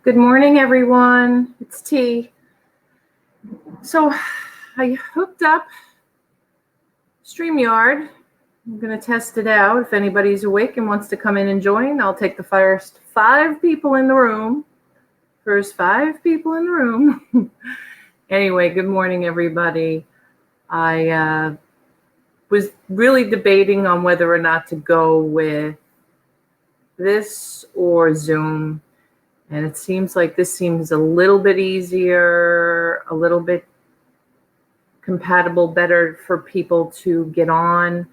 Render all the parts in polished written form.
Good morning, everyone. It's T. So I hooked up StreamYard. I'm going to test it out. If anybody's awake and wants to come in and join, I'll take the first 5 people in the room. First 5 people in the room. Anyway, good morning, everybody. I was really debating on whether or not to go with this or Zoom. And it seems like this seems a little bit easier, a little bit compatible, better for people to get on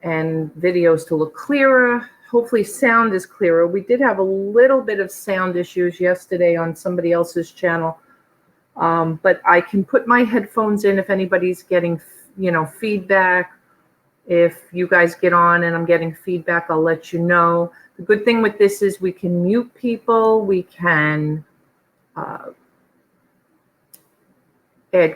and videos to look clearer. Hopefully sound is clearer. We did have a little bit of sound issues yesterday on somebody else's channel, but I can put my headphones in if anybody's getting, feedback. If you guys get on and I'm getting feedback, I'll let you know. The good thing with this is we can mute people. We can add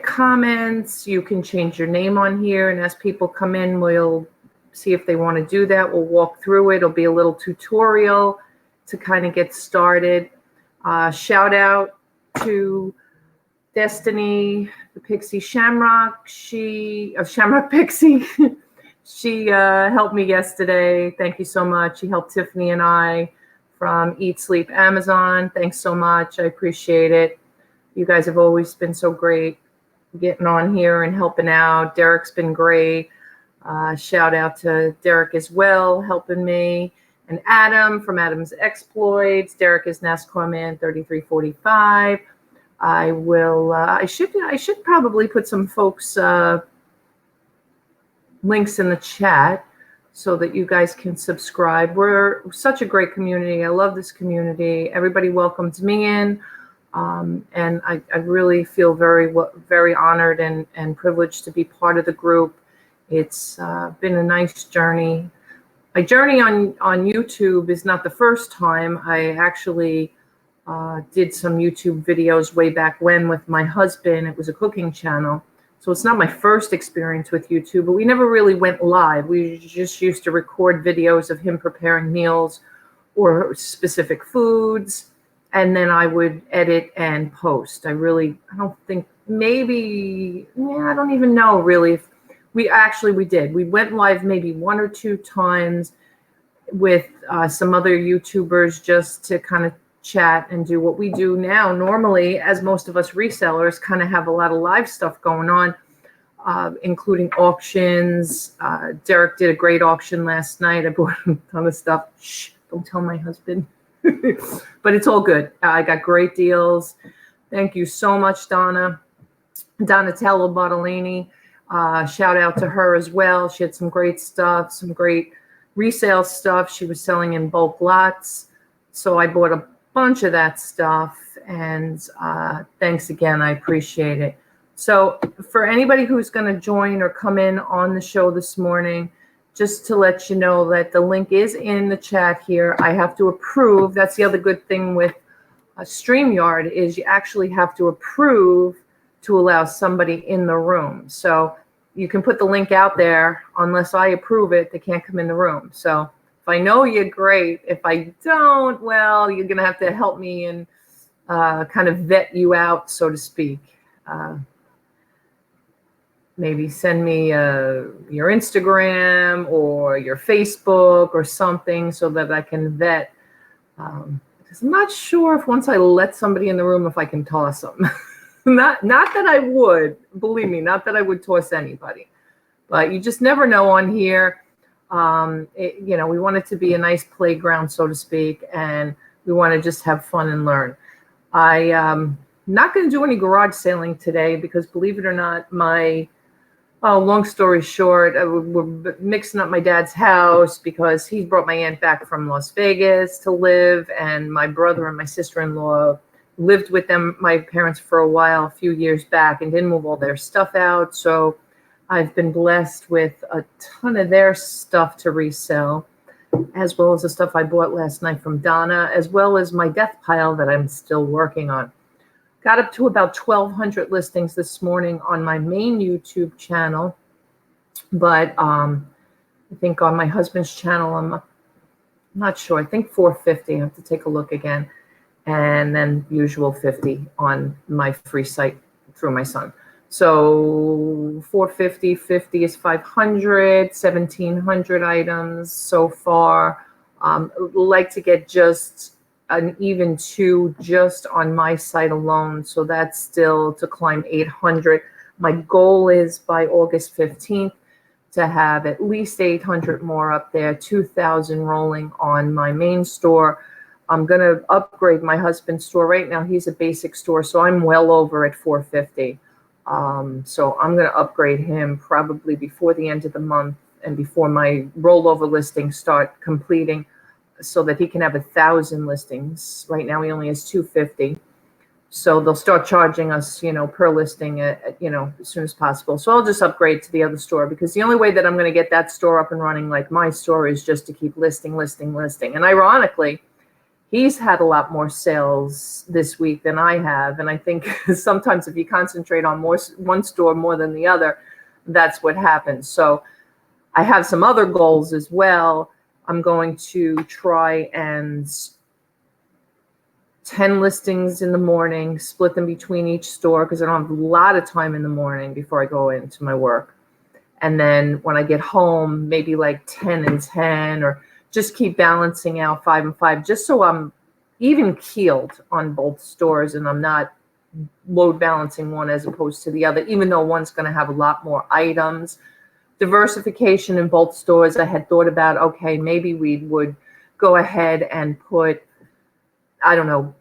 comments. You can change your name on here. And as people come in, we'll see if they want to do that. We'll walk through it. It'll be a little tutorial to kind of get started. Shout out to Destiny, the Pixie Shamrock. Shamrock Pixie. She helped me yesterday. Thank you so much. She helped Tiffany and I from Eat Sleep Amazon. Thanks so much. I appreciate it. You guys have always been so great getting on here and helping out. Derek's been great. Shout out to Derek as well, helping me. And Adam from Adam's Exploits. Derek is NASCAR Man 3345. I should probably put some folks links in the chat so that you guys can subscribe. We're such a great community. I love this community. Everybody welcomes me in, and I really feel very honored and privileged to be part of the group. It's been a nice journey. My journey on YouTube is not the first time. I actually did some YouTube videos way back when with my husband. It was a cooking channel. So it's not my first experience with YouTube, but we never really went live. We just used to record videos of him preparing meals or specific foods, and then I would edit and post. I don't even know really if we did. We went live maybe 1 or 2 times with some other YouTubers just to kind of chat and do what we do now. Normally, as most of us resellers kind of have a lot of live stuff going on, including auctions. Derek did a great auction last night. I bought a ton of stuff. Shh, don't tell my husband. But it's all good. I got great deals. Thank you so much, Donatello Bartolini. Shout out to her as well. She had some great stuff, some great resale stuff. She was selling in bulk lots. So I bought a bunch of that stuff, and thanks again. I appreciate it. So for anybody who's going to join or come in on the show this morning, just to let you know that the link is in the chat here. I have to approve. That's the other good thing with StreamYard is you actually have to approve to allow somebody in the room. So you can put the link out there. Unless I approve it, they can't come in the room. So if I know you, great. If I don't, well, you're going to have to help me and kind of vet you out, so to speak. Maybe send me your Instagram or your Facebook or something so that I can vet. Because I'm not sure if once I let somebody in the room, if I can toss them. Not that I would, believe me, not that I would toss anybody. But you just never know on here. We want it to be a nice playground, so to speak, and we want to just have fun and learn. I'm not going to do any garage sailing today because, believe it or not, long story short, we're mixing up my dad's house because he brought my aunt back from Las Vegas to live, and my brother and my sister-in-law lived with my parents for a while, a few years back, and didn't move all their stuff out. So I've been blessed with a ton of their stuff to resell, as well as the stuff I bought last night from Donna, as well as my death pile that I'm still working on. Got up to about 1,200 listings this morning on my main YouTube channel, but I think on my husband's channel, I'm not sure. I think 450. I have to take a look again. and then usual 50 on my free site through my son. So 450, 50 is 500, 1,700 items so far. Like to get just an even 2 just on my site alone. So that's still to climb 800. My goal is by August 15th to have at least 800 more up there, 2,000 rolling on my main store. I'm going to upgrade my husband's store. Right now, he's a basic store, so I'm well over at 450. So I'm going to upgrade him probably before the end of the month and before my rollover listings start completing so that he can have 1,000 listings. Right now, he only has 250. So they'll start charging us, per listing, as soon as possible. So I'll just upgrade to the other store because the only way that I'm going to get that store up and running like my store is just to keep listing. And ironically, he's had a lot more sales this week than I have. And I think sometimes if you concentrate on one store more than the other, that's what happens. So I have some other goals as well. I'm going to try and 10 listings in the morning, split them between each store because I don't have a lot of time in the morning before I go into my work. And then when I get home, maybe like 10 and 10, or just keep balancing out 5 and 5, just so I'm even keeled on both stores and I'm not load balancing one as opposed to the other, even though one's going to have a lot more items. Diversification in both stores. I had thought about, okay, maybe we would go ahead and put, I don't know,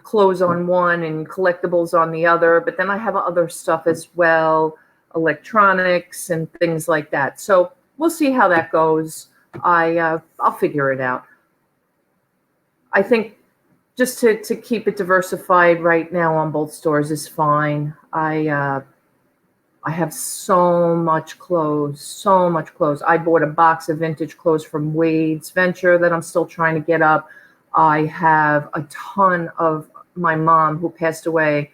clothes on one and collectibles on the other, but then I have other stuff as well, electronics and things like that. So we'll see how that goes. I'll figure it out. I think just to keep it diversified right now on both stores is fine. I have so much clothes. I bought a box of vintage clothes from Wade's Venture that I'm still trying to get up. I have a ton of my mom, who passed away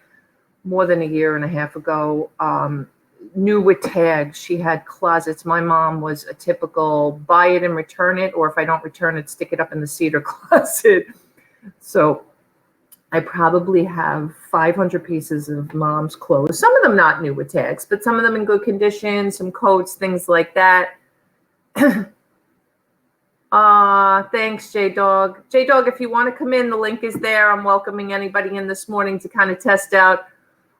more than a year and a half ago, new with tags. She had closets. My mom was a typical buy it and return it, or if I don't return it, stick it up in the cedar closet. So I probably have 500 pieces of mom's clothes. Some of them not new with tags, but some of them in good condition, some coats, things like that. Thanks, J-Dog. J-Dog, if you want to come in, the link is there. I'm welcoming anybody in this morning to kind of test out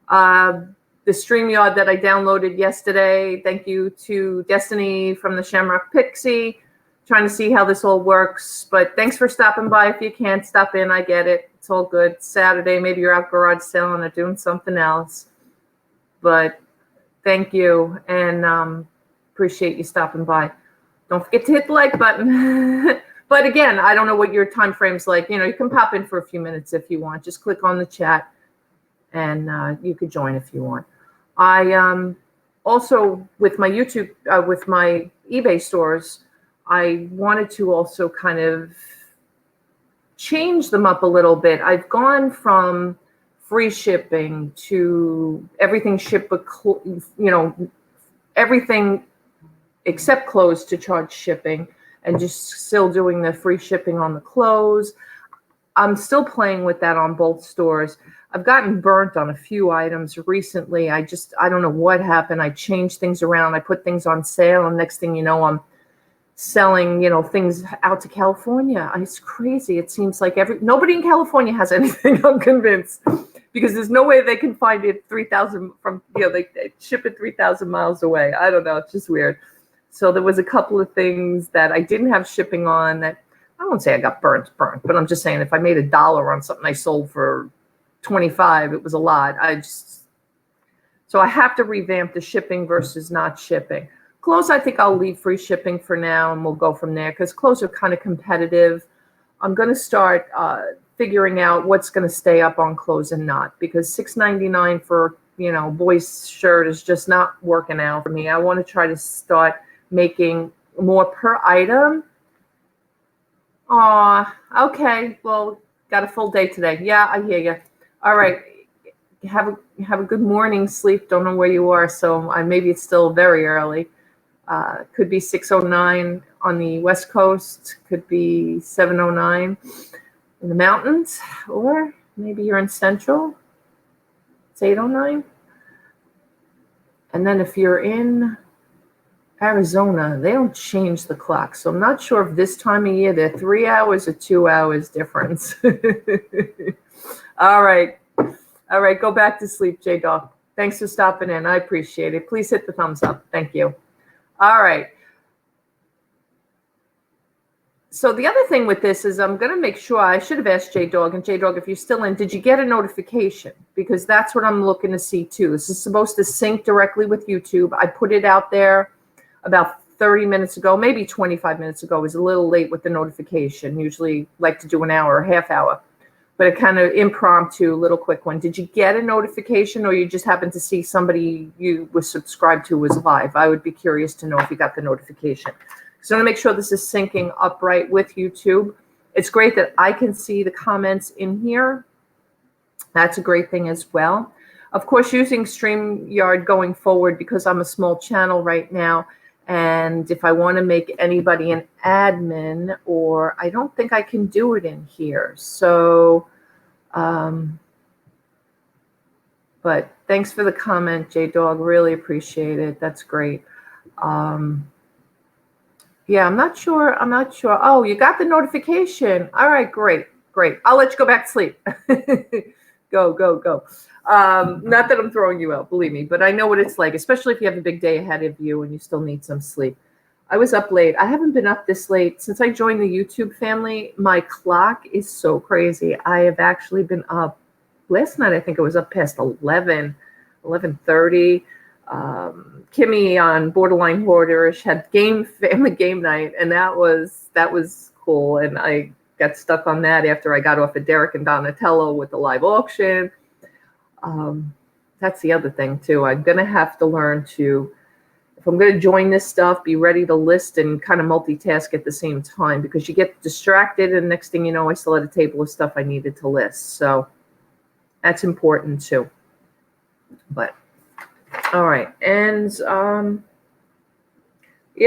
the StreamYard that I downloaded yesterday. Thank you to Destiny from the Shamrock Pixie. Trying to see how this all works. But thanks for stopping by. If you can't stop in, I get it. It's all good. It's Saturday. Maybe you're out garage selling or doing something else. But thank you, and appreciate you stopping by. Don't forget to hit the like button. But again, I don't know what your time frame's like. You can pop in for a few minutes if you want. Just click on the chat, and you could join if you want. I also, with my YouTube, with my eBay stores, I wanted to also kind of change them up a little bit. I've gone from free shipping to everything shipped, everything except clothes to charge shipping, and just still doing the free shipping on the clothes. I'm still playing with that on both stores. I've gotten burnt on a few items recently. I don't know what happened. I changed things around. I put things on sale, and next thing you know, I'm selling, things out to California. It's crazy. It seems like nobody in California has anything, I'm convinced, because there's no way they can find it 3,000 from, they ship it 3,000 miles away. I don't know. It's just weird. So there was a couple of things that I didn't have shipping on that I won't say I got burnt, but I'm just saying if I made $1 on something I sold for 25, it was a lot. So I have to revamp the shipping versus not shipping. Clothes, I think I'll leave free shipping for now, and we'll go from there because clothes are kind of competitive. I'm going to start figuring out what's going to stay up on clothes and not, because $6.99 for boys' shirt is just not working out for me. I want to try to start making more per item. Okay. Well, got a full day today. Yeah, I hear you. All right. Have a good morning sleep. Don't know where you are, so maybe it's still very early. Could be 6:09 on the West Coast. Could be 7:09. in the mountains, or maybe you're in Central, it's 8:09. And then if you're in Arizona, they don't change the clock. So I'm not sure if this time of year they're 3 hours or 2 hours difference. All right. All right. Go back to sleep, J-Dog. Thanks for stopping in. I appreciate it. Please hit the thumbs up. Thank you. All right. So the other thing with this is I'm going to make sure, I should have asked J-Dog, and J-Dog, if you're still in, did you get a notification? Because that's what I'm looking to see too. This is supposed to sync directly with YouTube. I put it out there about 30 minutes ago, maybe 25 minutes ago. I was a little late with the notification. Usually like to do an hour or half hour, but a kind of impromptu, little quick one. Did you get a notification, or you just happened to see somebody you were subscribed to was live? I would be curious to know if you got the notification. So I'm going to make sure this is syncing upright with YouTube. It's great that I can see the comments in here. That's a great thing as well. Of course, using StreamYard going forward, because I'm a small channel right now, and if I want to make anybody an admin, or I don't think I can do it in here. So, but thanks for the comment, J-Dog. Really appreciate it. That's great. Yeah, I'm not sure. Oh, you got the notification. All right, great. I'll let you go back to sleep. Go. Not that I'm throwing you out, believe me, but I know what it's like, especially if you have a big day ahead of you and you still need some sleep. I was up late. I haven't been up this late since I joined the YouTube family. My clock is so crazy. I have actually been up last night. I think it was up past 11:30. Kimmy on Borderline Hoarderish had family game night, and that was cool. And I got stuck on that after I got off of Derek and Donatello with the live auction. That's the other thing too. I'm gonna have to learn to, if I'm gonna join this stuff, be ready to list and kind of multitask at the same time, because you get distracted, and next thing you know, I still had a table of stuff I needed to list. So that's important too. But all right, and the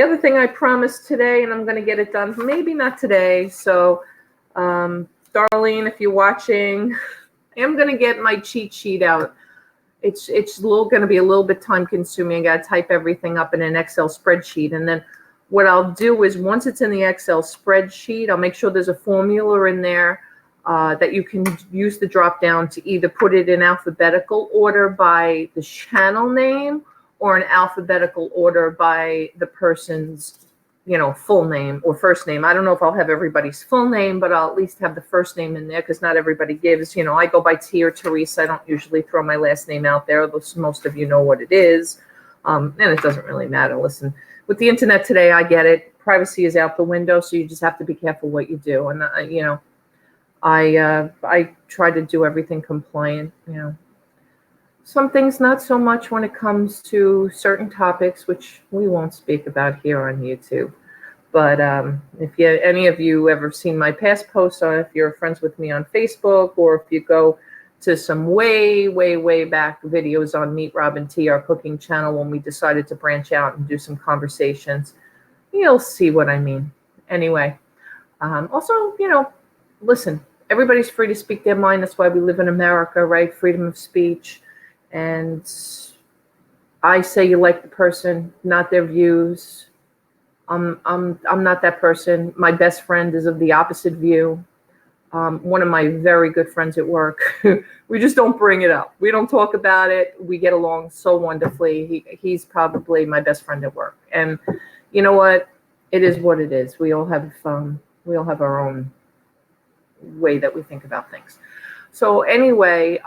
other thing I promised today, and I'm going to get it done, maybe not today. So, Darlene, if you're watching, I am going to get my cheat sheet out. It's going to be a little bit time consuming. I got to type everything up in an Excel spreadsheet, and then what I'll do is, once it's in the Excel spreadsheet, I'll make sure there's a formula in there that you can use the drop down to either put it in alphabetical order by the channel name, or in alphabetical order by the person's, full name or first name. I don't know if I'll have everybody's full name, but I'll at least have the first name in there, because not everybody gives. I go by T or Teresa. I don't usually throw my last name out there. Most of you know what it is, and it doesn't really matter. Listen, with the internet today, I get it. Privacy is out the window, so you just have to be careful what you do. And I try to do everything compliant. Some things not so much when it comes to certain topics, which we won't speak about here on YouTube. But if any of you ever seen my past posts, or if you're friends with me on Facebook, or if you go to some way back videos on Meet Robin T, our cooking channel, when we decided to branch out and do some conversations, you'll see what I mean. Anyway, also, listen, everybody's free to speak their mind. That's why we live in America, right? Freedom of speech. And I say you like the person, not their views. I'm not that person. My best friend is of the opposite view. One of my very good friends at work. We just don't bring it up. We don't talk about it. We get along so wonderfully. He's probably my best friend at work. And you know what? It is what it is. We all have our own way that we think about things. So anyway,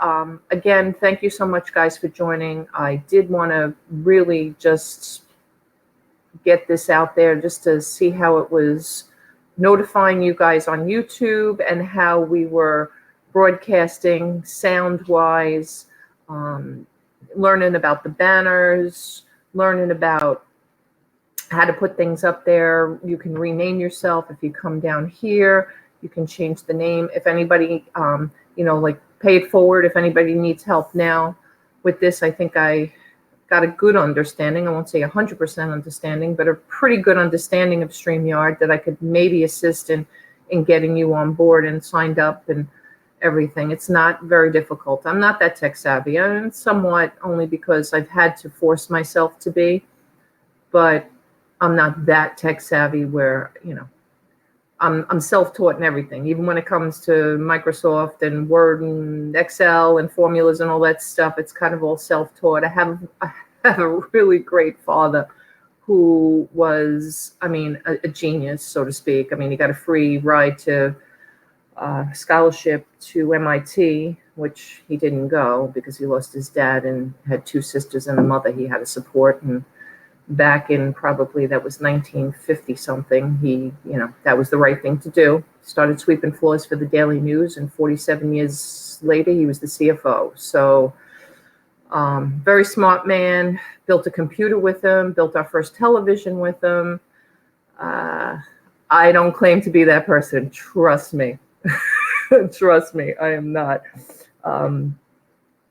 again, thank you so much, guys, for joining. I did want to really just get this out there, just to see how it was notifying you guys on YouTube, and how we were broadcasting sound-wise, learning about the banners, learning about how to put things up there. You can rename yourself. If you come down here, you can change the name. If anybody, like pay it forward. If anybody needs help now with this, I think I got a good understanding. I won't say 100% understanding, but a pretty good understanding of StreamYard, that I could maybe assist in in getting you on board and signed up and everything. It's not very difficult. I'm not that tech savvy, and somewhat only because I've had to force myself to be, but I'm not that tech savvy where, I'm self-taught in everything, even when it comes to Microsoft and Word and Excel and formulas and all that stuff. It's kind of all self-taught. I have a really great father who was, a genius, so to speak. He got a free ride to scholarship to MIT, which he didn't go because he lost his dad and had two sisters and a mother he had to support. And back in probably that was 1950 something, that was the right thing to do. Started sweeping floors for the Daily News, and 47 years later he was the CFO. So very smart man. Built a computer with him, built our first television with him. I don't claim to be that person, trust me. Trust me, I am not.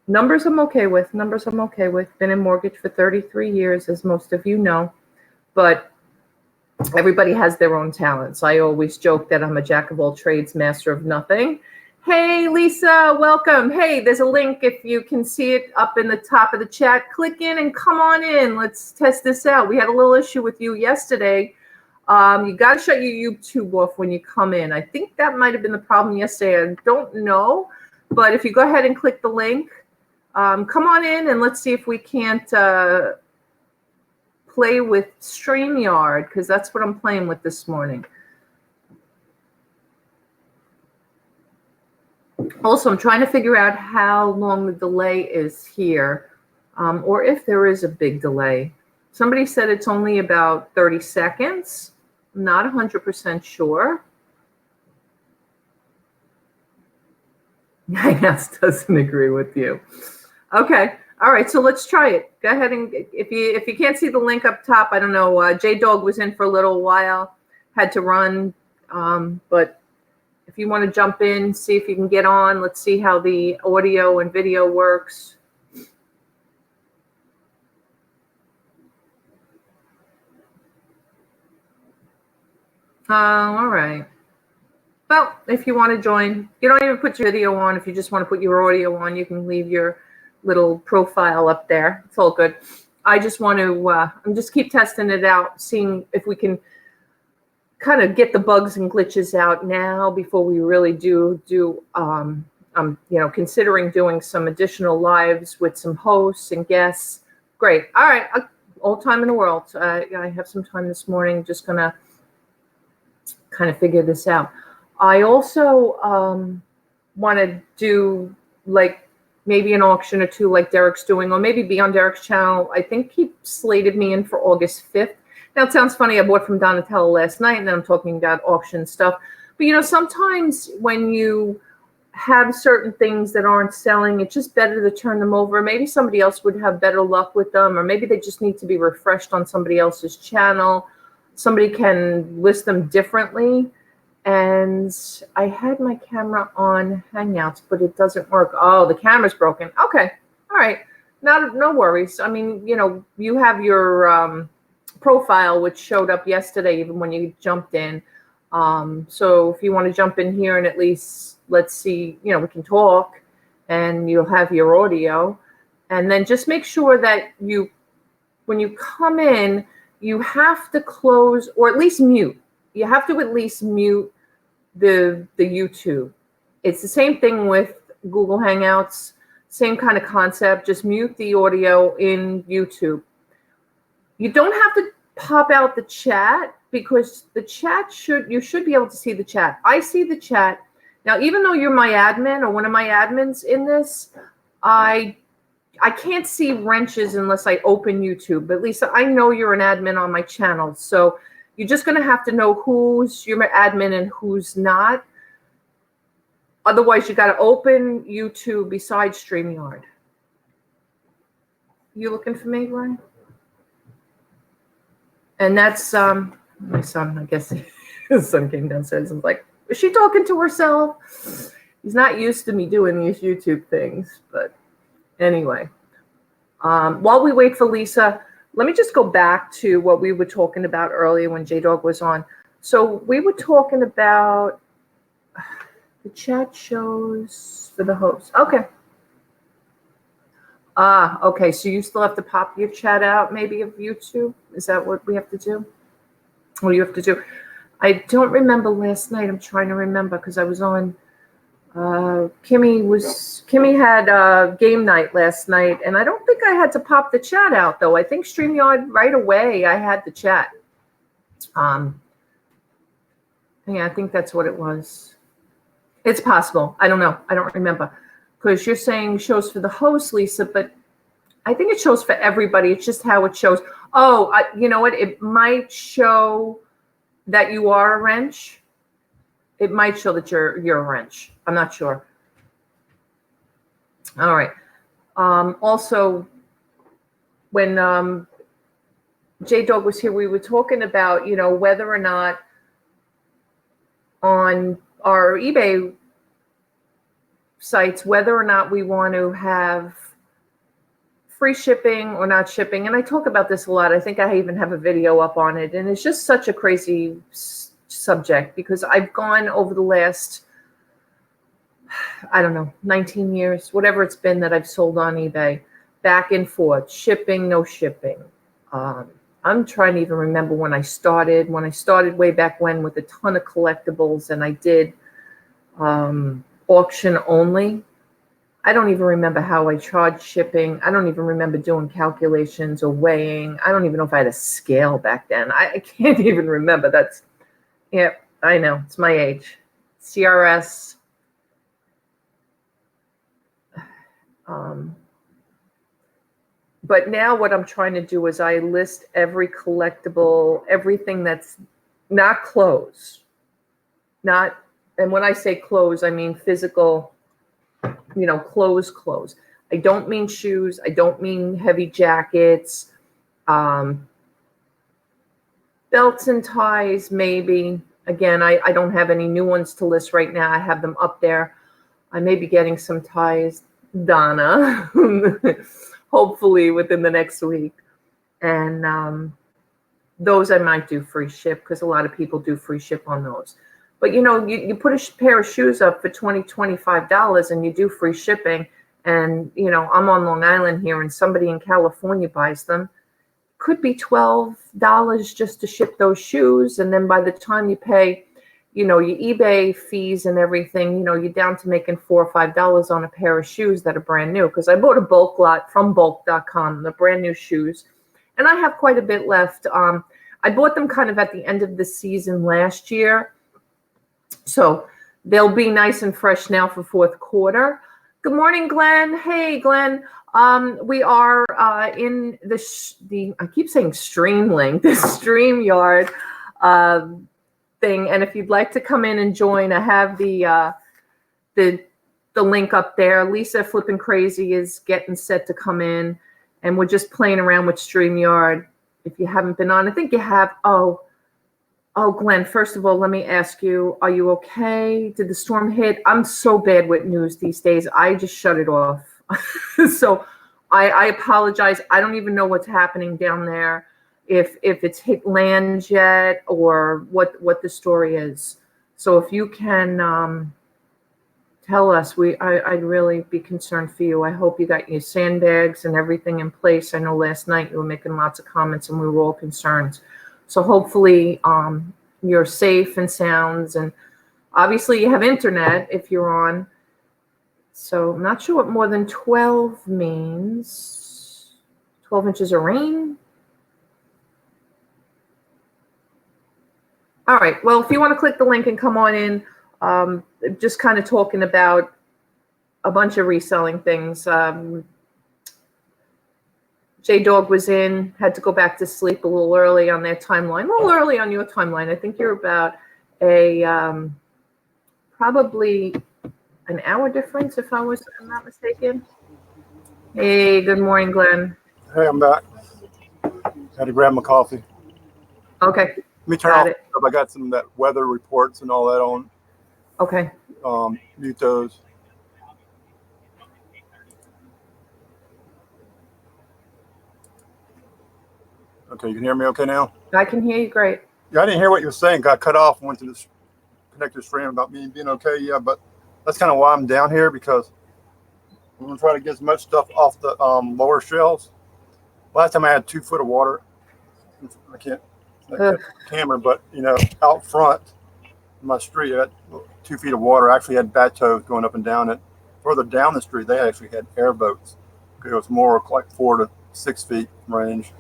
Numbers I'm okay with. Been in mortgage for 33 years, as most of you know. But everybody has their own talents. I always joke that I'm a jack of all trades, master of nothing. Hey, Lisa, welcome. Hey, there's a link if you can see it up in the top of the chat. Click in and come on in. Let's test this out. We had a little issue with you yesterday. You got to shut your YouTube off when you come in. I think that might have been the problem yesterday. I don't know. But if you go ahead and click the link, come on in and let's see if we can't play with StreamYard, because that's what I'm playing with this morning. Also, I'm trying to figure out how long the delay is here, or if there is a big delay. Somebody said it's only about 30 seconds. I'm not 100% sure. Yes, doesn't agree with you. Okay. All right. So let's try it. Go ahead and if you can't see the link up top, I don't know. J-Dog was in for a little while, had to run. But if you want to jump in, see if you can get on. Let's see how the audio and video works. All right. Well, if you want to join, you don't even put your video on. If you just want to put your audio on, you can leave your little profile up there. It's all good. I just want to, I'm just keep testing it out, seeing if we can kind of get the bugs and glitches out now before we really do, I'm, considering doing some additional lives with some hosts and guests. Great. All right. All time in the world. I have some time this morning. Just going to kind of figure this out. I also want to do like maybe an auction or two like Derek's doing, or maybe be on Derek's channel. I think he slated me in for August 5th. Now, it sounds funny. I bought from Donatella last night, and then I'm talking about auction stuff. But, sometimes when you have certain things that aren't selling, it's just better to turn them over. Maybe somebody else would have better luck with them, or maybe they just need to be refreshed on somebody else's channel. Somebody can list them differently. And I had my camera on Hangouts, but it doesn't work. Oh, the camera's broken. Okay. All right. No worries. I mean, you have your profile, which showed up yesterday, even when you jumped in. So if you want to jump in here and at least let's see, we can talk, and you'll have your audio. And then just make sure that when you come in, you have to close or at least mute. You have to at least mute the YouTube. It's the same thing with Google Hangouts, same kind of concept. Just mute the audio in YouTube. You don't have to pop out the chat, because the chat you should be able to see the chat. I see the chat. Now, even though you're my admin or one of my admins in this, I can't see wrenches unless I open YouTube. But Lisa, I know you're an admin on my channel, so you're just going to have to know who's your admin and who's not. Otherwise, you got to open YouTube besides StreamYard. You looking for me, Ryan? And that's my son. I guess his son came downstairs and was like, is she talking to herself? He's not used to me doing these YouTube things. But anyway, while we wait for Lisa, let me just go back to what we were talking about earlier when J-Dog was on. So we were talking about The chat shows for the host. Okay. Okay. So you still have to pop your chat out, maybe, of YouTube? Is that what we have to do? What do you have to do? I don't remember last night. I'm trying to remember because I was on. Kimmy had game night last night, and I don't think I had to pop the chat out though. I think StreamYard right away I had the chat. Yeah, I think that's what it was. It's possible. I don't know. I don't remember because you're saying shows for the host, Lisa, but I think it shows for everybody. It's just how it shows. Oh, you know what? It might show that you are a wrench. It might show that you're a wrench. I'm not sure. All right. Also, when J-Dog was here, we were talking about, whether or not on our eBay sites, whether or not we want to have free shipping or not shipping. And I talk about this a lot. I think I even have a video up on it. And it's just such a crazy subject because I've gone over the last, I don't know, 19 years, whatever it's been that I've sold on eBay, back and forth, shipping, no shipping. I'm trying to even remember when I started way back when with a ton of collectibles, and I did auction only. I don't even remember how I charged shipping. I don't even remember doing calculations or weighing. I don't even know if I had a scale back then. I can't even remember. Yeah, I know. It's my age. CRS. But now what I'm trying to do is I list every collectible, everything that's not clothes. And when I say clothes, I mean physical, clothes. I don't mean shoes. I don't mean heavy jackets. Belts and ties, maybe. Again, I don't have any new ones to list right now. I have them up there. I may be getting some ties, Donna, hopefully within the next week. And those I might do free ship because a lot of people do free ship on those. But, you put a pair of shoes up for $20, $25 and you do free shipping. And, I'm on Long Island here and somebody in California buys them. Could be $12 just to ship those shoes. And then by the time you pay, your eBay fees and everything, you're down to making $4 or $5 on a pair of shoes that are brand new. Because I bought a bulk lot from bulk.com, the brand new shoes. And I have quite a bit left. I bought them kind of at the end of the season last year. So they'll be nice and fresh now for fourth quarter. Good morning, Glenn. Hey, Glenn. We are in I keep saying stream link, the StreamYard thing. And if you'd like to come in and join, I have the link up there. Lisa Flippin' Crazy is getting set to come in, and we're just playing around with StreamYard. If you haven't been on, I think you have. Oh, Glenn, first of all, let me ask you, are you okay? Did the storm hit? I'm so bad with news these days. I just shut it off. So I apologize. I don't even know what's happening down there, if it's hit land yet or what the story is. So if you can tell us, I'd really be concerned for you. I hope you got your sandbags and everything in place. I know last night you were making lots of comments and we were all concerned. So hopefully you're safe and sounds, and obviously you have internet if you're on. So I'm not sure what more than 12 means. 12 inches of rain. All right. Well, if you want to click the link and come on in, just kind of talking about a bunch of reselling things. J-Dog was in, had to go back to sleep a little early on their timeline, a little early on your timeline. I think you're about probably an hour difference, if I'm not mistaken. Hey, good morning, Glenn. Hey, I'm back. Had to grab my coffee. Okay. Let me turn off. I got some of that weather reports and all that on. Okay. Mute those. Okay, you can hear me okay now? I can hear you great. Yeah, I didn't hear what you were saying. Got cut off and went to this connected stream about me being okay. Yeah, but that's kind of why I'm down here, because I'm gonna try to get as much stuff off the lower shelves. Last time I had 2 foot of water. I can't camera, but out front in my street, I had 2 feet of water. I actually had bateaus going up and down it. Further down the street, they actually had airboats. It was more like 4 to 6 feet range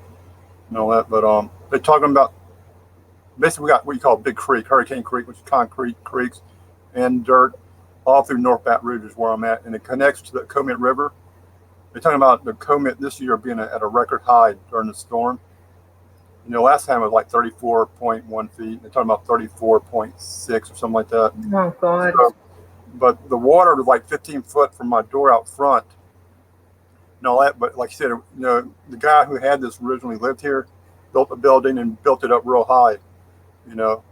and all that. But they're talking about, basically we got what you call Big Creek, Hurricane Creek, which is concrete creeks and dirt all through North Baton Rouge is where I'm at, and it connects to the Comet River. They're talking about the Comet this year being at a record high during the storm. Last time it was like 34.1 feet. They're talking about 34.6 or something like that. Oh, God. So, but the water was like 15 foot from my door out front and all that. But like you said, the guy who had this originally lived here, built a building and built it up real high.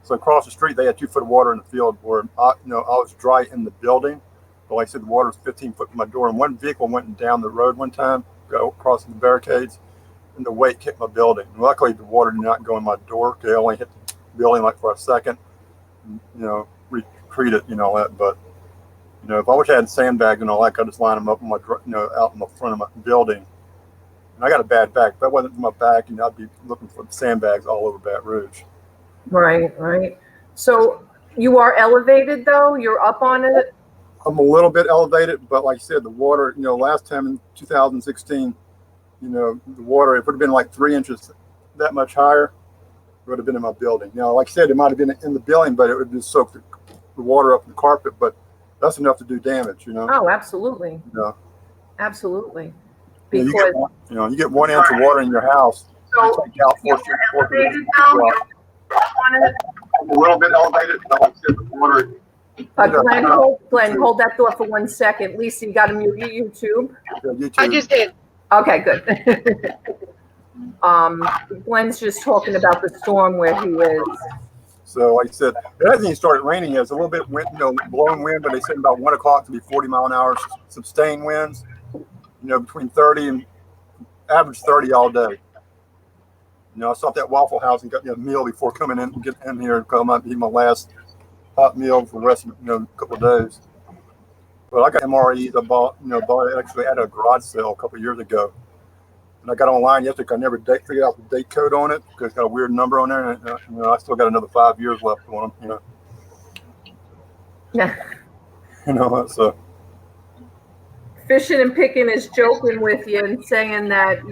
So across the street, they had 2 foot of water in the field where, I was dry in the building. But like I said, the water was 15 foot from my door. And one vehicle went down the road one time, crossing the barricades, and the weight hit my building. And luckily, the water did not go in my door. It only hit the building like for a second, retreat it, all that. But, if I wish I had sandbags and all that, I could just line them up on my, out in the front of my building. And I got a bad back. If that wasn't for my back, I'd be looking for sandbags all over Baton Rouge. Right. So you are elevated, though? You're up on it? I'm a little bit elevated, but like I said, the water, last time in 2016, the water, if it would have been like 3 inches that much higher, it would have been in my building. Like I said, it might have been in the building, but it would just soak the water up in the carpet, but that's enough to do damage, Oh, absolutely. Absolutely. Because you get 1 inch of water in your house. So you take out you're elevated now? You're on it? I'm a little bit elevated, but like I said, the water. Glenn, hold that thought for 1 second. Lisa, you got to mute your YouTube. YouTube. I just did. Okay, good. Glenn's just talking about the storm where he is. So, like I said, it hasn't even started raining. It's a little bit wind, blowing wind, but they said about 1 o'clock to be 40 mile an hour sustained winds. Between 30 and average 30 all day. I stopped at Waffle House and got a meal before coming in and get in here, because it might be my last hot meal for the rest of a couple of days. But I got MREs. I bought it actually at a garage sale a couple of years ago, and I got online yesterday. I never figured out the date code on it because it's got a weird number on there, and I still got another 5 years left on them. Yeah. So. Fishing and Picking is joking with you and saying that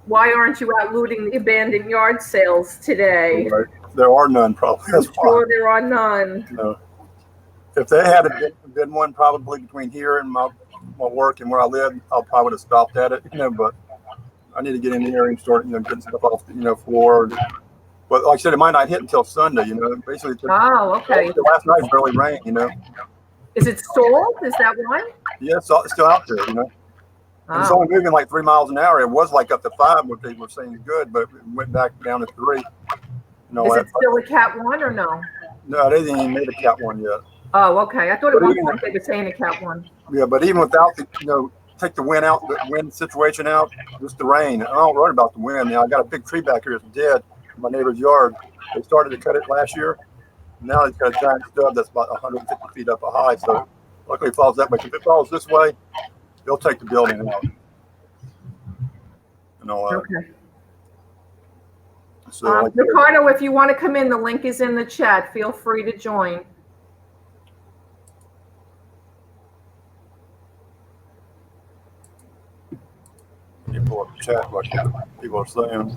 why aren't you out looting the abandoned yard sales today? Right. There are none, probably. I'm sure there are none. If they had been one, probably between here and my work and where I live, I probably would have stopped at it. But I need to get in here and start, getting stuff off the floor. But like I said, it might not hit until Sunday. Basically. Okay. Last night barely rained. Is it stalled? Is that why? Yeah, it's still out there. It's only moving like 3 miles an hour. It was like up to 5, what people were saying is good, but it went back down to 3. Is it still a Cat 1 or no? No, they didn't even make a Cat 1 yet. Oh, okay. I thought at one point they were saying a Cat 1. Yeah, but even without take the wind out, the wind situation out, just the rain. I don't worry about the wind. I got a big tree back here that's dead in my neighbor's yard. They started to cut it last year. Now it's got a giant stub that's about 150 feet up high. So luckily it falls that way. If it falls this way, they'll take the building out. Okay. So, Ricardo, if you want to come in, the link is in the chat. Feel free to join. People in the chat, what people are saying.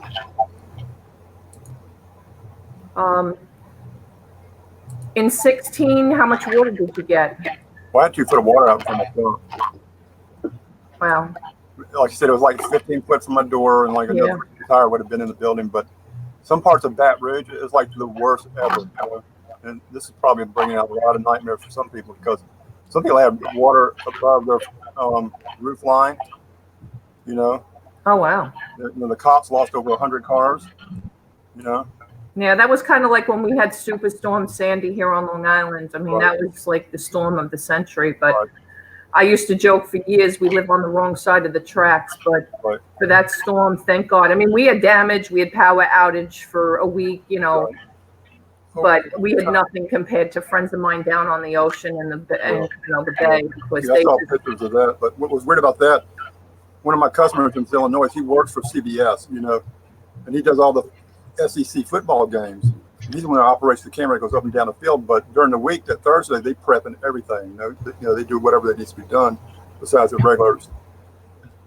In 16, how much water did you get? Why don't you put water out from my door? Wow. Like I said, it was like 15 foot from my door, and like another tire would have been in the building. But some parts of Baton Rouge is like the worst ever. And this is probably bringing out a lot of nightmares for some people, because some people have water above their roof line. Oh, wow. The cops lost over 100 cars. Yeah, that was kind of like when we had Superstorm Sandy here on Long Island. I mean, that was like the storm of the century. But I used to joke for years we live on the wrong side of the tracks. But for that storm, thank God. I mean, we had damage. We had power outage for a week, but we had nothing compared to friends of mine down on the ocean and the bay because I saw pictures of that. But what was weird about that, one of my customers in Illinois, he works for CBS, and he does all the SEC football games. And he's the one that operates the camera that goes up and down the field. But during the week, that Thursday, they prep and everything. They do whatever that needs to be done besides the regular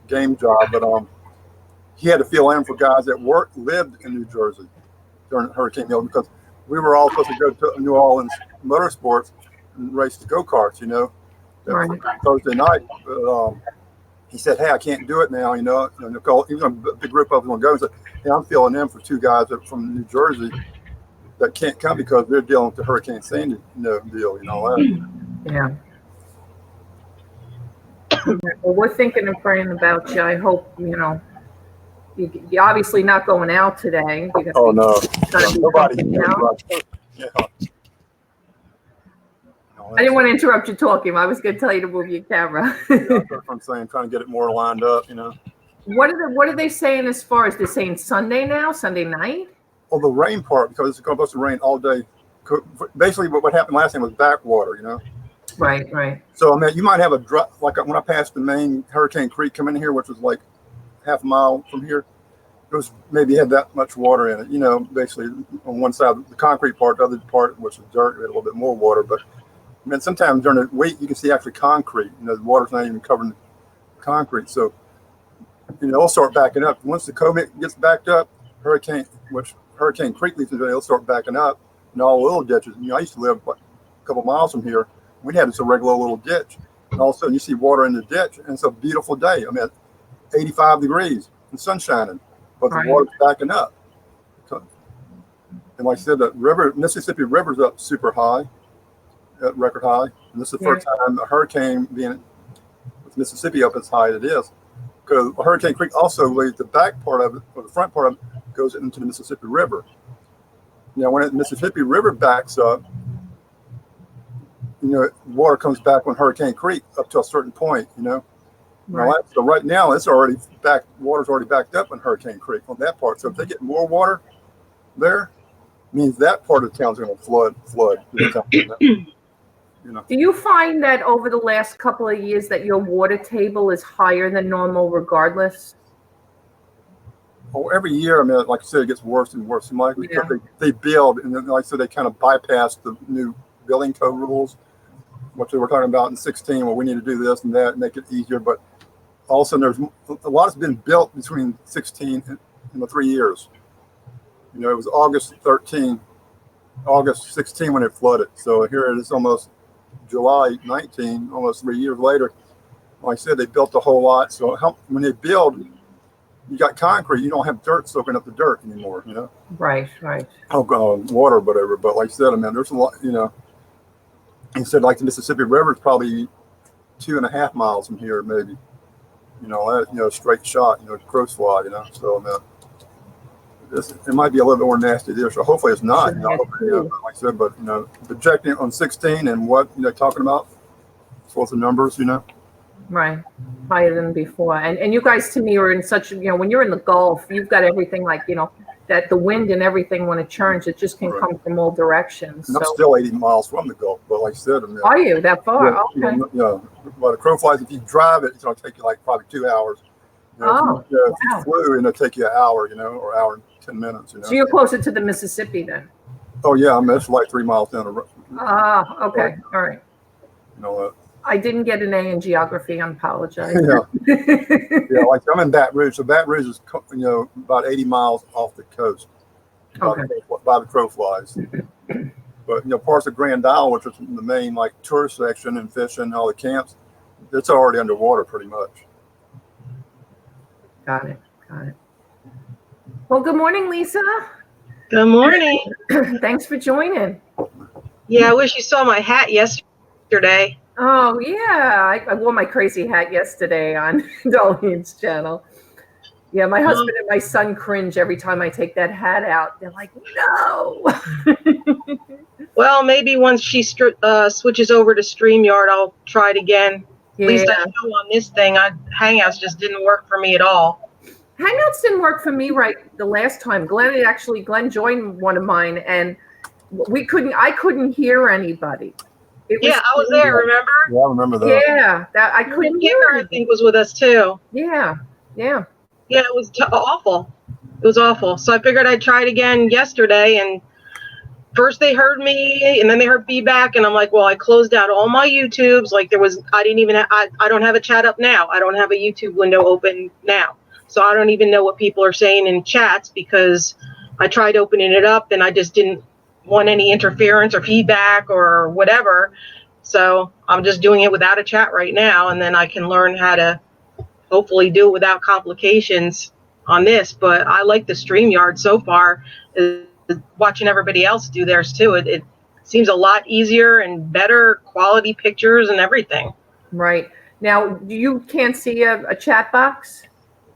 game job. But he had to fill in for guys that lived in New Jersey during Hurricane Milton because we were all supposed to go to New Orleans Motorsports and race the go-karts, Right. Thursday night. But, he said, "Hey, I can't do it now." Nicole, even a big group of them will go and say, "Hey, I'm filling in for two guys that from New Jersey that can't come because they're dealing with the Hurricane Sandy deal, Yeah. Well, we're thinking and praying about you. I hope you're obviously not going out today. Oh no, nobody. Yeah. I didn't want to interrupt you talking. I was going to tell you to move your camera. That's what I'm saying. Trying to get it more lined up, What are they saying as far as they're saying Sunday now? Sunday night? Well, the rain part, because it's supposed to rain all day. Basically, what happened last time was backwater, Right. So, you might have a drop, like when I passed the main Hurricane Creek coming in here, which was like half a mile from here. It was maybe had that much water in it, basically on one side, the concrete part, the other part, which was dirt, had a little bit more water. But sometimes during the week, you can see actually concrete. The water's not even covering the concrete. So, it'll start backing up. Once the Comet gets backed up, Hurricane Creek leads into it, it'll start backing up. And all the little ditches. I used to live like a couple miles from here. We had this regular little ditch. And all of a sudden, you see water in the ditch. And it's a beautiful day. 85 degrees and sun shining. But the water's backing up. And like I said, the Mississippi River's up super high. At record high, and this is the first time a hurricane being with Mississippi up as high as it is, because Hurricane Creek also leads the back part of it, or the front part of it, goes into the Mississippi River. When the Mississippi River backs up, water comes back on Hurricane Creek up to a certain point. Right. So right now it's already back. Water's already backed up on Hurricane Creek on that part. So if they get more water there, means that part of the town's going to flood. Do you find that over the last couple of years that your water table is higher than normal regardless? Oh, every year, like I said, it gets worse and worse. Because they build, and then, like I said, they kind of bypass the new building code rules, which they were talking about in 16, well, we need to do this and that and make it easier. But also, there's a lot has been built between 16 and the 3 years. It was August 16 when it flooded. So here it is almost July 19, almost 3 years later. Like I said, they built a whole lot. So when they build, you got concrete, you don't have dirt soaking up the dirt anymore, Right. Water, whatever. But like I said, there's a lot, he said like the Mississippi River is probably 2.5 miles from here, maybe, straight shot, crow's fly, so it might be a little bit more nasty there. So hopefully it's not, like I said, but, projecting on 16 and what, talking about as well as the numbers, Right. Higher than before. And you guys to me are in such, when you're in the Gulf, you've got everything like, that the wind and everything when it churns, it just can come from all directions. And I'm still 80 miles from the Gulf, but like I said, are you that far? Yeah, okay. Well, the crow flies, if you drive it, it's going to take you like probably 2 hours. If you flew, it'll take you an hour, or hour and 10 minutes. So you're closer to the Mississippi then? Oh yeah, it's like 3 miles down the road. Okay, all right. I didn't get an A in geography. I apologize. Like I'm in Baton Rouge. So Baton Rouge is, about 80 miles off the coast by the crow flies. But, parts of Grand Isle, which is the main like tourist section and fishing and all the camps, it's already underwater pretty much. Got it. Well, good morning, Lisa. Good morning. Thanks for joining. Yeah, I wish you saw my hat yesterday. Oh, yeah. I wore my crazy hat yesterday on Darlene's channel. Yeah, my husband and my son cringe every time I take that hat out. They're like, no. Well, maybe once she switches over to StreamYard, I'll try it again. Yeah. At least I know on this thing, Hangouts just didn't work for me at all. Hangouts didn't work for me the last time. Glenn joined one of mine, and I couldn't hear anybody. Yeah, I was there, remember? Yeah, I remember that. Yeah, that I couldn't hear Kicker, I anybody. think, was with us too. Yeah. Yeah, it was awful. It was awful. So I figured I'd try it again yesterday, and first they heard me, and then they heard feedback, and I'm like, well, I closed out all my YouTubes. Like I didn't even, I don't have a chat up now. I don't have a YouTube window open now. So I don't even know what people are saying in chats because I tried opening it up and I just didn't want any interference or feedback or whatever. So I'm just doing it without a chat right now, and then I can learn how to hopefully do it without complications on this. But I like the StreamYard so far. Watching everybody else do theirs too. It seems a lot easier and better quality pictures and everything. Right. Now, you can't see a chat box?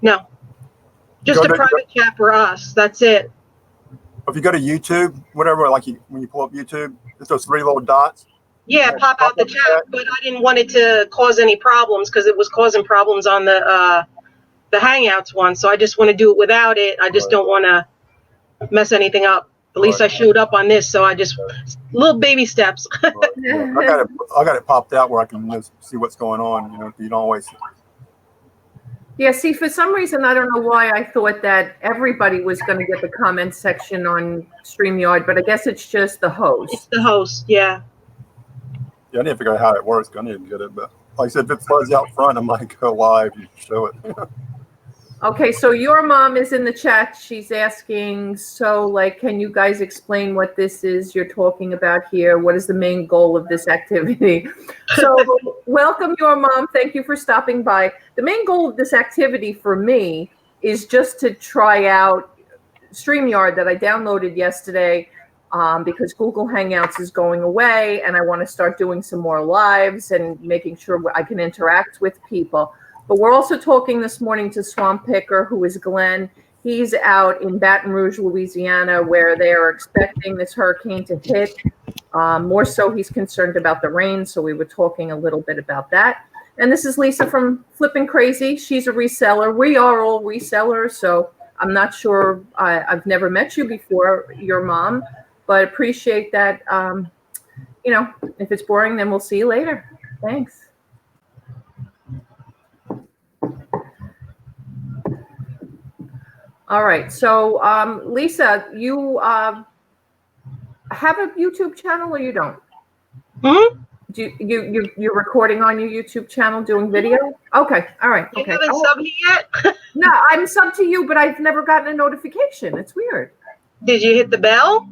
No. Just a private chat for us. That's it. If you go to YouTube, whatever, like when you pull up YouTube, it's those three little dots. Yeah, pop out the chat, but I didn't want it to cause any problems because it was causing problems on the Hangouts one. So I just want to do it without it. I just don't want to mess anything up. At least I showed up on this, so I just little baby steps. Yeah. I got it popped out where I can just see what's going on. You know, you don't always. Yeah, see, for some reason, I don't know why I thought that everybody was going to get the comment section on StreamYard, but I guess it's just the host. It's the host, yeah. Yeah, I need to figure out how it works. I need to get it, but like I said, if it floods out front, I might go live and show it. Okay, so your mom is in the chat. She's asking, so like, can you guys explain what this is you're talking about here? What is the main goal of this activity? So welcome, your mom. Thank you for stopping by. The main goal of this activity for me is just to try out StreamYard that I downloaded yesterday because Google Hangouts is going away, and I want to start doing some more lives and making sure I can interact with people. But we're also talking this morning to Swamp Picker, who is Glenn. He's out in Baton Rouge, Louisiana, where they are expecting this hurricane to hit. More so, he's concerned about the rain, so we were talking a little bit about that. And this is Lisa from Flippin' Crazy. She's a reseller. We are all resellers, so I'm not sure. I've never met you before, your mom, but appreciate that. You know, if it's boring, then we'll see you later. Thanks. All right. So, Lisa, you have a YouTube channel or you don't? Hmm? You're recording on your YouTube channel doing video? Okay. All right. Okay. You haven't subbed me yet? No, I'm subbed to you, but I've never gotten a notification. It's weird. Did you hit the bell?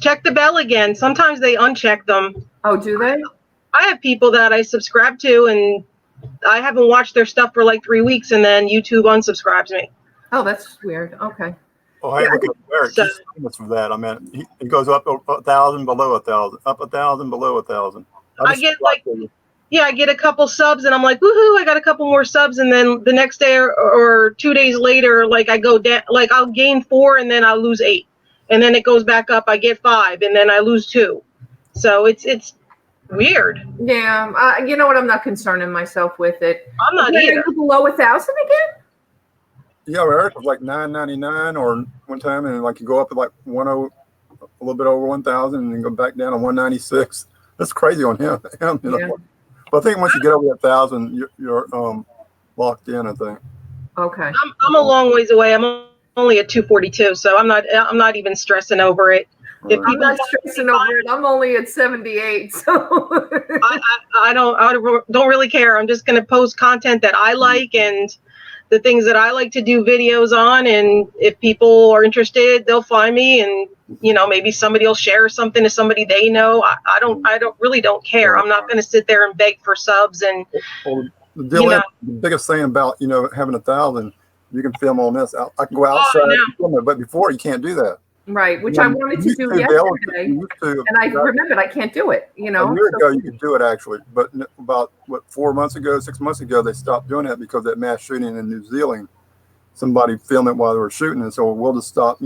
Check the bell again. Sometimes they uncheck them. Oh, do they? I have people that I subscribe to, and I haven't watched their stuff for like 3 weeks, and then YouTube unsubscribes me. Oh, that's weird. Okay. Oh, hey, look at Eric. He's famous for that. I mean, he goes up 1,000, below 1,000, up 1,000, below 1,000. I get like, yeah, I get a couple subs, and I'm like, woohoo! I got a couple more subs, and then the next day or 2 days later, like I go down, like I'll gain 4, and then I'll lose 8, and then it goes back up. I get 5, and then I lose 2. So it's weird. Yeah. You know what? I'm not concerning myself with it. I'm not either. Below 1,000 again? Yeah, Eric was like $9.99 or one time, and like you go up to like a little bit over 1,000, and then go back down to 196. That's crazy on him. You know? Yeah. But I think once you get over 1,000, you're locked in. I think. Okay. I'm a long ways away. I'm only at 242, so I'm not even stressing over it. If I'm not stressing over it. I'm only at 78, so I don't really care. I'm just gonna post content that I like and the things that I like to do videos on, and if people are interested, they'll find me, and you know, maybe somebody will share something to somebody they know. I don't really care. I'm not going to sit there and beg for subs. And well, the biggest thing about having 1,000, you can film on this. I can go outside and film it, but before you can't do that. Right, which I wanted to do yesterday, and I remembered I can't do it. You know, a year ago you could do it actually, but about 4 months ago, 6 months ago, they stopped doing that because of that mass shooting in New Zealand. Somebody filmed it while they were shooting, and so we'll just stop.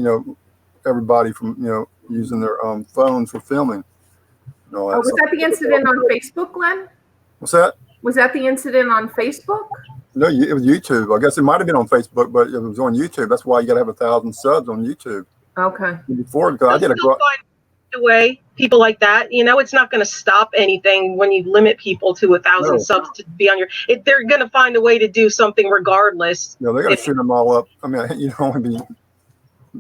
Everybody from using their phones for filming. Was that the incident on Facebook, Glenn? What's that? Was that the incident on Facebook? No, it was YouTube. I guess it might have been on Facebook, but it was on YouTube. That's why you got to have 1,000 subs on YouTube. Okay. Before, because I did it away people like that. You know, it's not going to stop anything when you limit people to 1,000 No. subs to be on your. They're going to find a way to do something regardless. You know, they got to shoot them all up. I mean, you don't want to be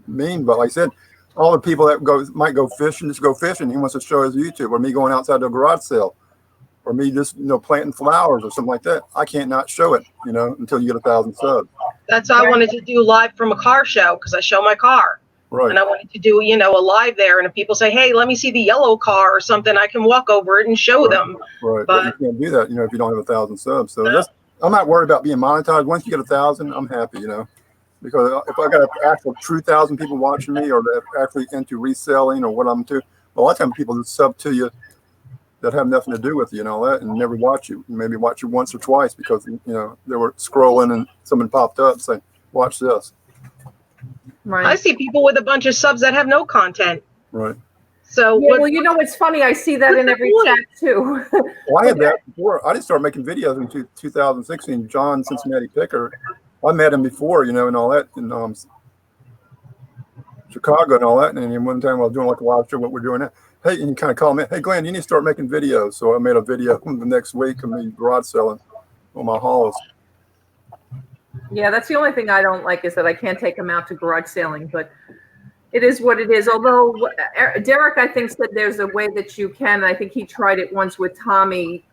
mean, but like I said, all the people that might go fishing, just go fishing. He wants to show his YouTube, or me going outside to a garage sale, or me just planting flowers or something like that. I can't not show it, until you get 1,000 subs. That's why I wanted to do live from a car show, because I show my car. Right. And I wanted to do, a live there. And if people say, hey, let me see the yellow car or something, I can walk over it and show them. Right. But you can't do that, if you don't have 1,000 subs. So I'm not worried about being monetized. Once you get 1,000, I'm happy, because if I got an actual true 1,000 people watching me, or they're actually into reselling or what I'm into, a lot of times people just sub to you that have nothing to do with you and all that, and never watch you. Maybe watch you once or twice because they were scrolling and someone popped up saying, "Watch this." Right. I see people with a bunch of subs that have no content. Right. So well, it's funny. I see that in every chat too. Well, I had that before. I didn't start making videos in 2016. John Cincinnati Picker, I met him before, and all that in Chicago and all that. And then one time I was doing like a live show, what we're doing now. Hey, and you kind of call me, hey, Glenn, you need to start making videos. So I made a video the next week of me garage selling on my hauls. Yeah, that's the only thing I don't like is that I can't take them out to garage sailing, but it is what it is. Although Derek, I think, said there's a way that you can. I think he tried it once with Tommy,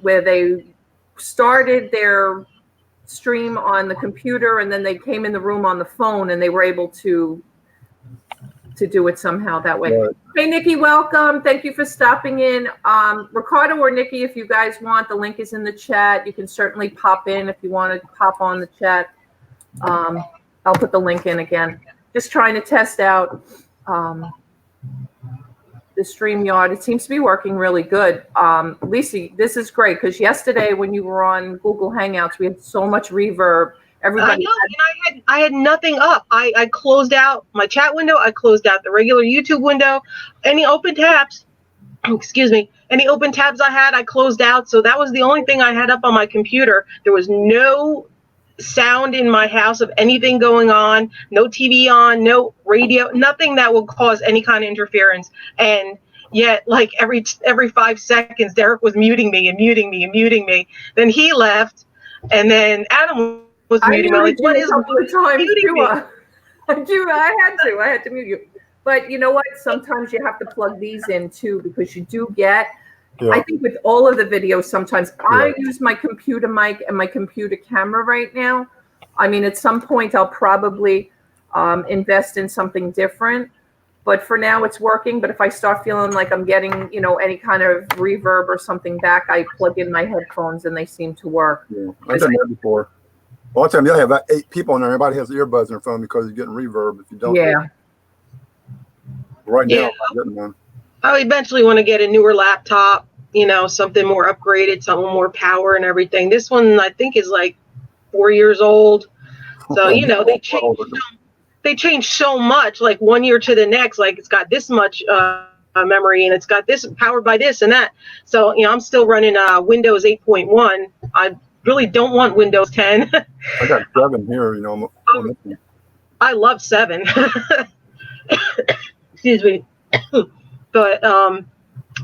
where they started their stream on the computer and then they came in the room on the phone and they were able to do it somehow that way. Right. Hey, Nikki, welcome. Thank you for stopping in. Ricardo or Nikki, if you guys want, the link is in the chat. You can certainly pop in if you want to pop on the chat. I'll put the link in again. Just trying to test out the StreamYard. It seems to be working really good. Lisa, this is great because yesterday when you were on Google Hangouts, we had so much reverb. Everybody I know, and I had nothing up. I closed out my chat window. I closed out the regular YouTube window. Any open tabs, any open tabs I had, I closed out. So that was the only thing I had up on my computer. There was no sound in my house of anything going on, no TV on, no radio, nothing that would cause any kind of interference. And yet, like every 5 seconds, Derek was muting me and muting me and muting me. Then he left, and then Adam was muting me. Like, what is muting me? I had to mute you. But you know what? Sometimes you have to plug these in too, because you do get. Yeah. I think with all of the videos, sometimes I use my computer mic and my computer camera right now. I mean, at some point I'll probably invest in something different, but for now it's working. But if I start feeling like I'm getting, any kind of reverb or something back, I plug in my headphones and they seem to work. Yeah. I've done that before. A lot of times you have about 8 people in there. Everybody has earbuds in their phone because you're getting reverb. If you don't, right now, I'm getting one. I eventually want to get a newer laptop, something more upgraded, something more power and everything. This one, I think, is like 4 years old. So, they changed so much, like 1 year to the next. Like it's got this much memory and it's got this powered by this and that. So, I'm still running Windows 8.1. I really don't want Windows 10. I got 7 here, I love 7. Excuse me. But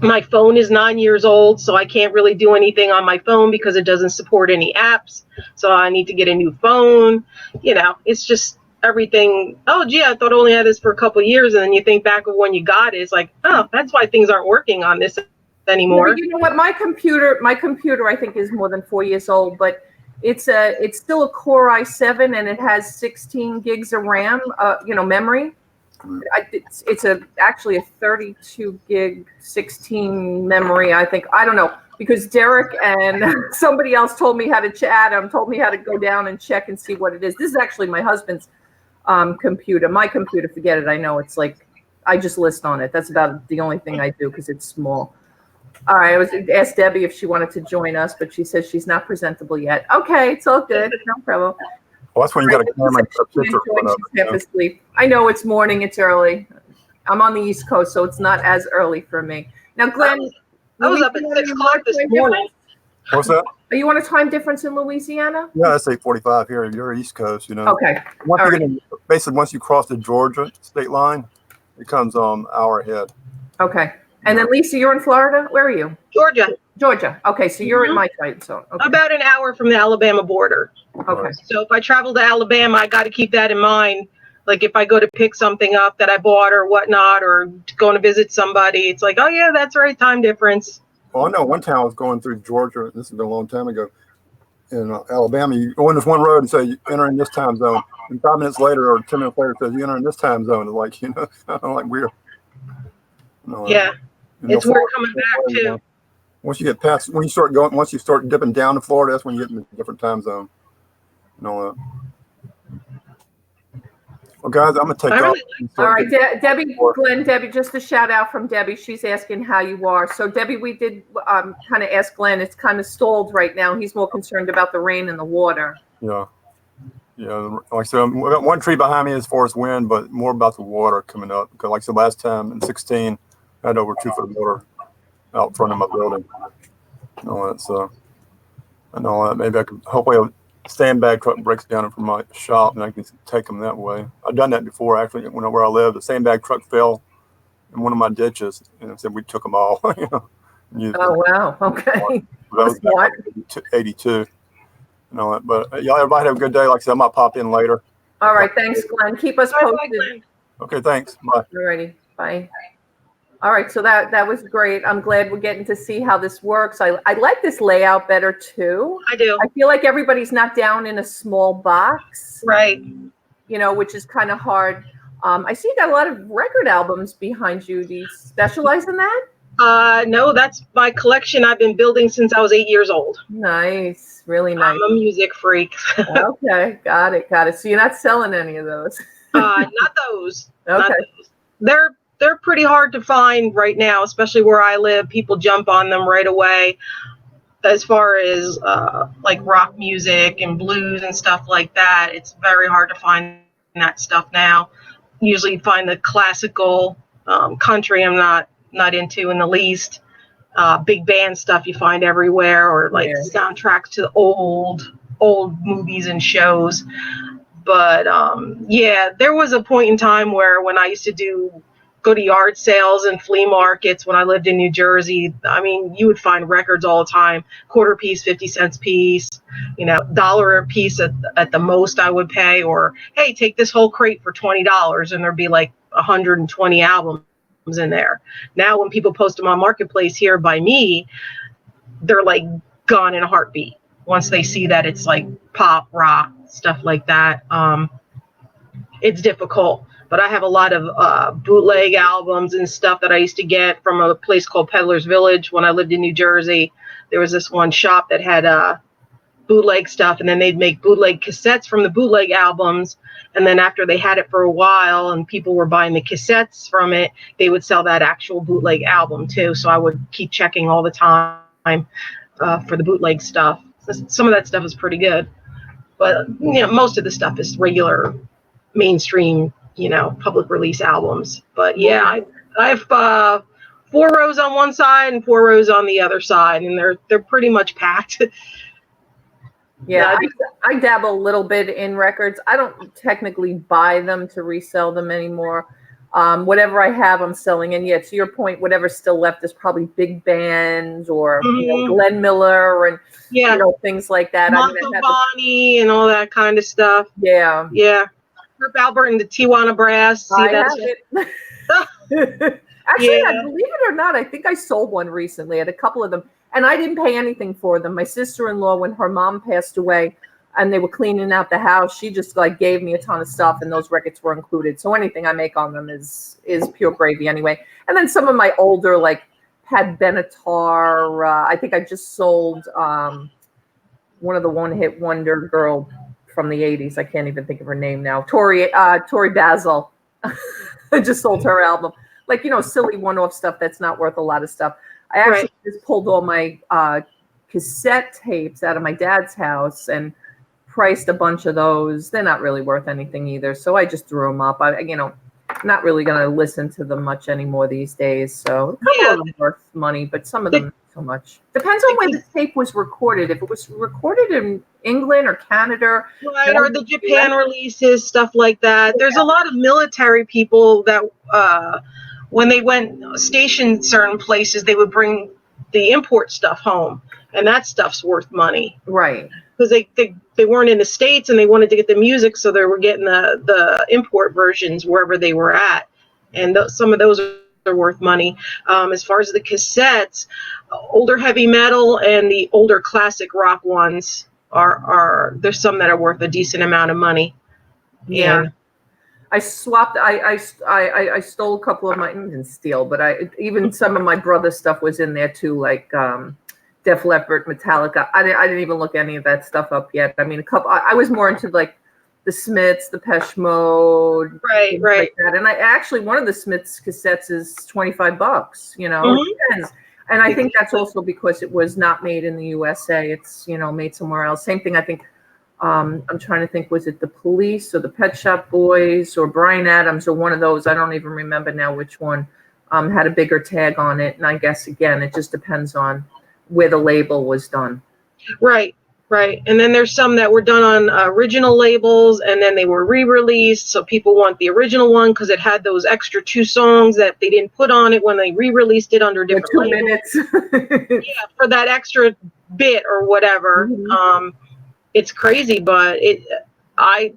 my phone is 9 years old, so I can't really do anything on my phone because it doesn't support any apps. So I need to get a new phone. It's just everything. Oh, gee, I thought I only had this for a couple of years. And then you think back of when you got it. It's like, oh, that's why things aren't working on this anymore. You know what? My computer, I think, is more than 4 years old, but it's still a Core i7 and it has 16 gigs of RAM, memory. It's actually a 32 gig 16 memory, I think. I don't know, because Derek and somebody else told me how to chat. Told me how to go down and check and see what it is. This is actually my husband's computer. My computer, forget it. I know it's like I just list on it. That's about the only thing I do because it's small. All right, I asked Debbie if she wanted to join us, but she says she's not presentable yet. Okay, it's all good. No problem. Well, that's when you got a camera and a picture half asleep. I know it's morning, it's early. I'm on the East Coast, so it's not as early for me. Now, Glenn, I was up at 6 o'clock this morning. What's that? Are you on a time difference in Louisiana? Yeah, that's 8:45 here. You're East Coast, Okay. Basically, once you cross the Georgia state line, it comes hour ahead. Okay. And then Lisa, you're in Florida. Where are you? Georgia. Georgia. Okay, so you're in my site. So okay. About an hour from the Alabama border. Okay. So if I travel to Alabama, I got to keep that in mind. Like if I go to pick something up that I bought or whatnot, or going to visit somebody, it's like, oh yeah, that's right, time difference. Well, I know one time I was going through Georgia. This has been a long time ago. In Alabama, you go on this one road and say you enter in this time zone, and 5 minutes later or 10 minutes later it says you enter in this time zone. It's like, you know, I'm like weird. Yeah, it's weird coming back too. Once you get past, once you start dipping down to Florida, that's when you get in a different time zone. And all that. Well, guys, I'm gonna take off. All right, Debbie, Glenn, Debbie, just a shout out from Debbie. She's asking how you are. So, Debbie, we did kind of ask Glenn. It's kind of stalled right now. He's more concerned about the rain and the water. Yeah. Like I said, we got one tree behind me as far as wind, but more about the water coming up. Because, like I said, last time in 16, I had over 2 foot of water out front of my building. And all that. So, I know that maybe I could hopefully. Sandbag truck breaks down from my shop and I can take them that way. I've done that before actually. Where I live, the sandbag truck fell in one of my ditches and I said we took them all. You know, wow, okay. That was 82 and all that. But y'all, everybody have a good day. Like I said, I might pop in later. All right, thanks, Glenn. Keep us posted. Okay, thanks. Bye. All righty, bye. All right, so that was great. I'm glad we're getting to see how this works. I like this layout better too. I do. I feel like everybody's not down in a small box. Right. You know, which is kind of hard. I see you got a lot of record albums behind you. Do you specialize in that? No, that's my collection I've been building since I was 8 years old. Nice, really nice. I'm a music freak. Okay, got it. So you're not selling any of those? Not those. Okay. Not those. They're pretty hard to find right now, especially where I live. People jump on them right away. As far as like rock music and blues and stuff like that, it's very hard to find that stuff now. Usually you find the classical country I'm not into in the least. Big band stuff you find everywhere, or like soundtracks to old movies and shows. But yeah, there was a point in time where when I used to go to yard sales and flea markets when I lived in New Jersey. I mean, you would find records all the time, quarter piece, 50 cents piece, you know, $1 a piece at the most I would pay, or, hey, take this whole crate for $20 and there'd be like 120 albums in there. Now, when people post them on Marketplace here by me, they're like gone in a heartbeat. Once they see that it's like pop, rock, stuff like that, it's difficult. But I have a lot of bootleg albums and stuff that I used to get from a place called Peddler's Village when I lived in New Jersey. There was this one shop that had bootleg stuff, and then they'd make bootleg cassettes from the bootleg albums. And then after they had it for a while and people were buying the cassettes from it, they would sell that actual bootleg album too. So I would keep checking all the time for the bootleg stuff. Some of that stuff is pretty good. But, you know, most of the stuff is regular mainstream, you know, public release albums. But yeah, I have 4 rows on one side and 4 rows on the other side, and they're pretty much packed. Yeah, I dabble a little bit in records. I don't technically buy them to resell them anymore. Whatever I have, I'm selling. And yeah, to your point, whatever's still left is probably big bands or you know, Glenn Miller and you know, things like that. Bonnie and all that kind of stuff. Yeah. Yeah. Herb Albert and the Tijuana Brass. I have it. Actually, believe it or not, I think I sold one recently at a couple of them, and I didn't pay anything for them. My sister-in-law, when her mom passed away, and they were cleaning out the house, she just like gave me a ton of stuff, and those records were included. So anything I make on them is pure gravy anyway. And then some of my older, like Pat Benatar. I think I just sold one of the one-hit wonder girl from the 80s. I can't even think of her name now. Tori Basil. I just sold her album. Like, you know, silly one-off stuff that's not worth a lot of stuff. I actually just pulled all my cassette tapes out of my dad's house and priced a bunch of those. They're not really worth anything either. So I just threw them up. I'm not really going to listen to them much anymore these days. So a couple of them are worth money, but some of them not so much. Depends on when the tape was recorded. If it was recorded in England or Canada. Right, or the Japan releases, stuff like that. There's a lot of military people that when they went stationed certain places, they would bring the import stuff home, and that stuff's worth money. Right. Because they weren't in the States and they wanted to get the music, so they were getting the import versions wherever they were at. And some of those are worth money. As far as the cassettes, older heavy metal and the older classic rock ones are there's some that are worth a decent amount of money. Yeah. And I swapped. I stole a couple of my, didn't steal, but even some of my brother's stuff was in there too, like Def Leppard, Metallica. I didn't even look any of that stuff up yet. I mean, I was more into like the Smiths, the Depeche Mode, right. like that. And I actually, one of the Smiths cassettes is $25. You know, it depends. And I think that's also because it was not made in the USA. It's, you know, made somewhere else. Same thing. I think. I'm trying to think, was it the Police or the Pet Shop Boys or Bryan Adams or one of those? I don't even remember now which one had a bigger tag on it. And I guess, again, it just depends on where the label was done. Right. And then there's some that were done on original labels, and then they were re-released. So people want the original one because it had those extra 2 songs that they didn't put on it when they re-released it under different 2 labels. minutes. Yeah, for that extra bit or whatever. It's crazy, but I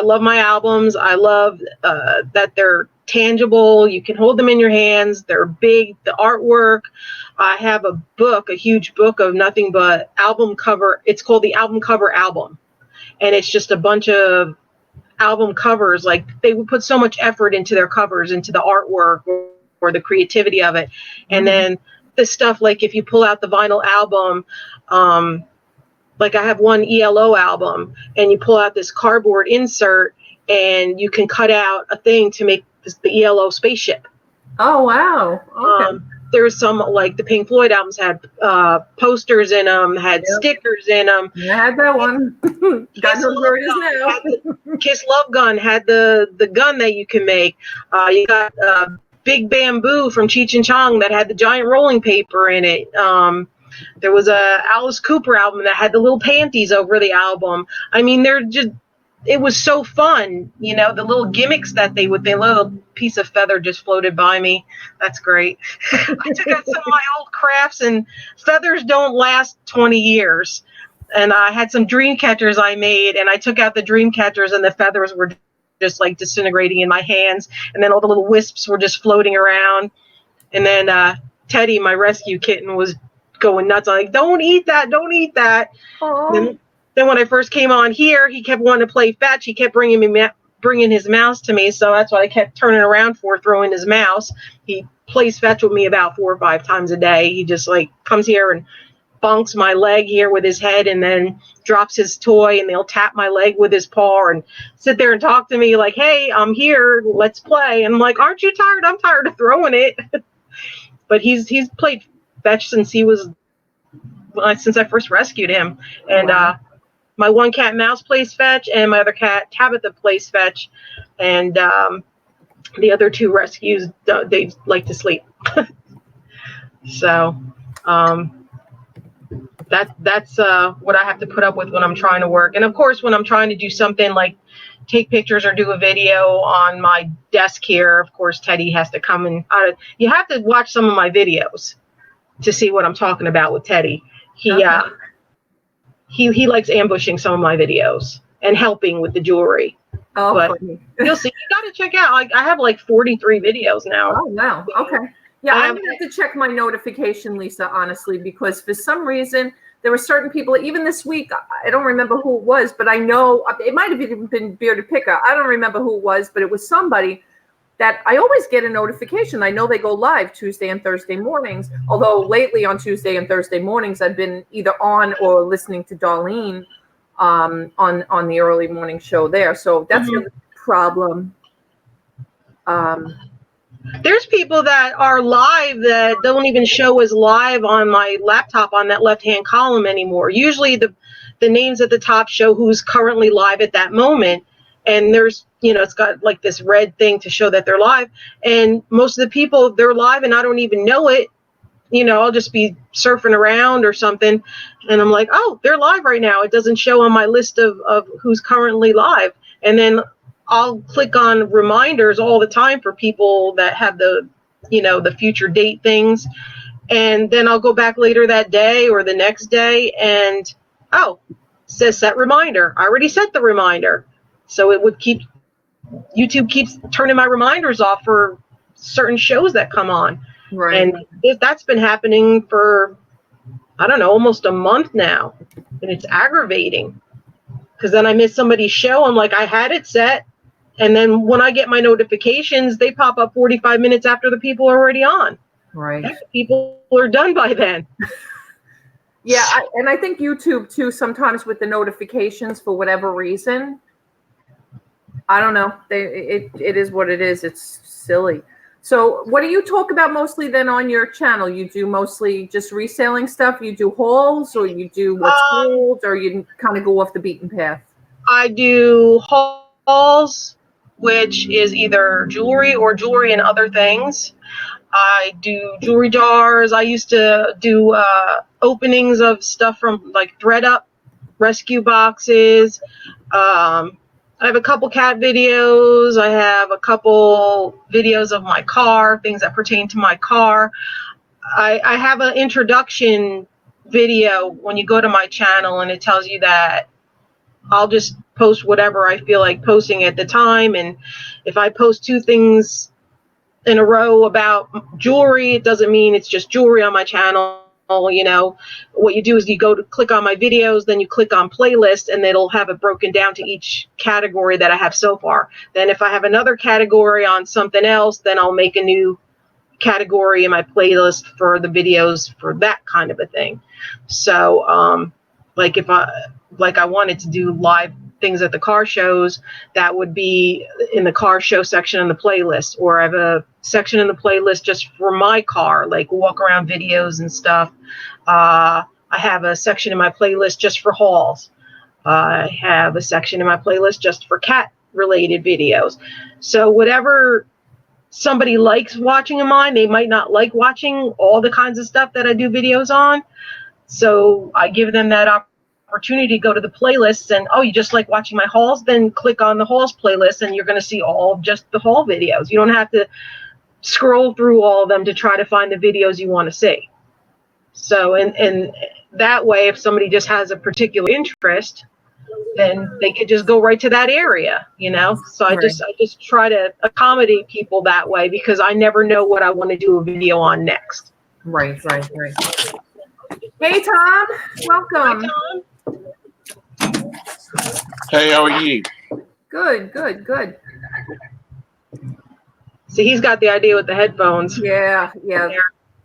love my albums. I love that they're tangible. You can hold them in your hands. They're big. The artwork. I have a huge book of nothing but album cover. It's called the album cover album, and it's just a bunch of album covers. Like, they would put so much effort into their covers, into the artwork or the creativity of it, and then the stuff, like if you pull out the vinyl album. Like, I have one ELO album, and you pull out this cardboard insert, and you can cut out a thing to make the ELO spaceship. Oh, wow. Okay. There's some, like the Pink Floyd albums had posters in them, had stickers in them. Yeah, I had that one. God knows where it is now. Kiss Love Gun had the gun that you can make. You got Big Bamboo from Cheech and Chong that had the giant rolling paper in it. There was a Alice Cooper album that had the little panties over the album. I mean, it was so fun, you know, the little gimmicks that the little piece of feather just floated by me. That's great. I took out some of my old crafts, and feathers don't last 20 years. And I had some dream catchers I made, and I took out the dream catchers, and the feathers were just like disintegrating in my hands. And then all the little wisps were just floating around. And then Teddy, my rescue kitten, was going nuts. I'm like, don't eat that. Then when I first came on here, he kept wanting to play fetch. He kept bringing his mouse to me, so that's what I kept turning around for, throwing his mouse. He plays fetch with me about 4 or 5 times a day. He just like comes here and bonks my leg here with his head, and then drops his toy, and they'll tap my leg with his paw and sit there and talk to me like, hey, I'm here, let's play. And I'm like, aren't you tired? I'm tired of throwing it. But he's played fetch since I first rescued him. And my one cat Mouse plays fetch, and my other cat Tabitha plays fetch, and the other 2 rescues, they like to sleep. So that's what I have to put up with when I'm trying to work. And of course, when I'm trying to do something like take pictures or do a video on my desk here, of course Teddy has to come and you have to watch some of my videos to see what I'm talking about with Teddy. He likes ambushing some of my videos and helping with the jewelry. Oh, but funny. You'll see. You got to check out. I have like 43 videos now. Oh, wow. Okay. Yeah, I'm going to have to check my notification, Lisa, honestly, because for some reason, there were certain people, even this week, I don't remember who it was, but I know it might have even been Bearded Picker. I don't remember who it was, but it was somebody that I always get a notification. I know they go live Tuesday and Thursday mornings, although lately on Tuesday and Thursday mornings, I've been either on or listening to Darlene on the early morning show there. So that's the problem. There's people that are live that don't even show as live on my laptop on that left-hand column anymore. Usually the names at the top show who's currently live at that moment. And there's, it's got like this red thing to show that they're live. And most of the people, they're live and I don't even know it. I'll just be surfing around or something. And I'm like, oh, they're live right now. It doesn't show on my list of who's currently live. And then I'll click on reminders all the time for people that have the, the future date things. And then I'll go back later that day or the next day and, oh, says set reminder. I already set the reminder. So it would YouTube keeps turning my reminders off for certain shows that come on. Right. And that's been happening for, I don't know, almost a month now. And it's aggravating because then I miss somebody's show. I'm like, I had it set. And then when I get my notifications, they pop up 45 minutes after the people are already on. Right. People are done by then. Yeah. And I think YouTube too, sometimes with the notifications for whatever reason, I don't know. It is what it is. It's silly. So what do you talk about mostly then on your channel? You do mostly just reselling stuff? You do hauls, or you do what's sold, or you kind of go off the beaten path? I do hauls, which is either jewelry or jewelry and other things. I do jewelry jars. I used to do openings of stuff from like ThreadUp, rescue boxes. I have a couple cat videos. I have a couple videos of my car, things that pertain to my car. I have an introduction video when you go to my channel, and it tells you that I'll just post whatever I feel like posting at the time. And if I post 2 things in a row about jewelry, it doesn't mean it's just jewelry on my channel. What you do is you go to click on my videos, then you click on playlist, and it'll have it broken down to each category that I have so far. Then if I have another category on something else, then I'll make a new category in my playlist for the videos for that kind of a thing. So like if I wanted to do live things at the car shows, that would be in the car show section in the playlist, or I have a section in the playlist just for my car, like walk around videos and stuff. I have a section in my playlist just for hauls. I have a section in my playlist just for cat related videos. So whatever somebody likes watching of mine, they might not like watching all the kinds of stuff that I do videos on. So I give them that opportunity to go to the playlists, and you just like watching my hauls, then click on the hauls playlist and you're going to see all of just the haul videos. You don't have to scroll through all of them to try to find the videos you want to see. So and that way, if somebody just has a particular interest, then they could just go right to that area, So I just try to accommodate people that way, because I never know what I want to do a video on next. Right. Hey, Tom, welcome. Hi, Tom. Hey, how are you? Good. See, he's got the idea with the headphones. Yeah.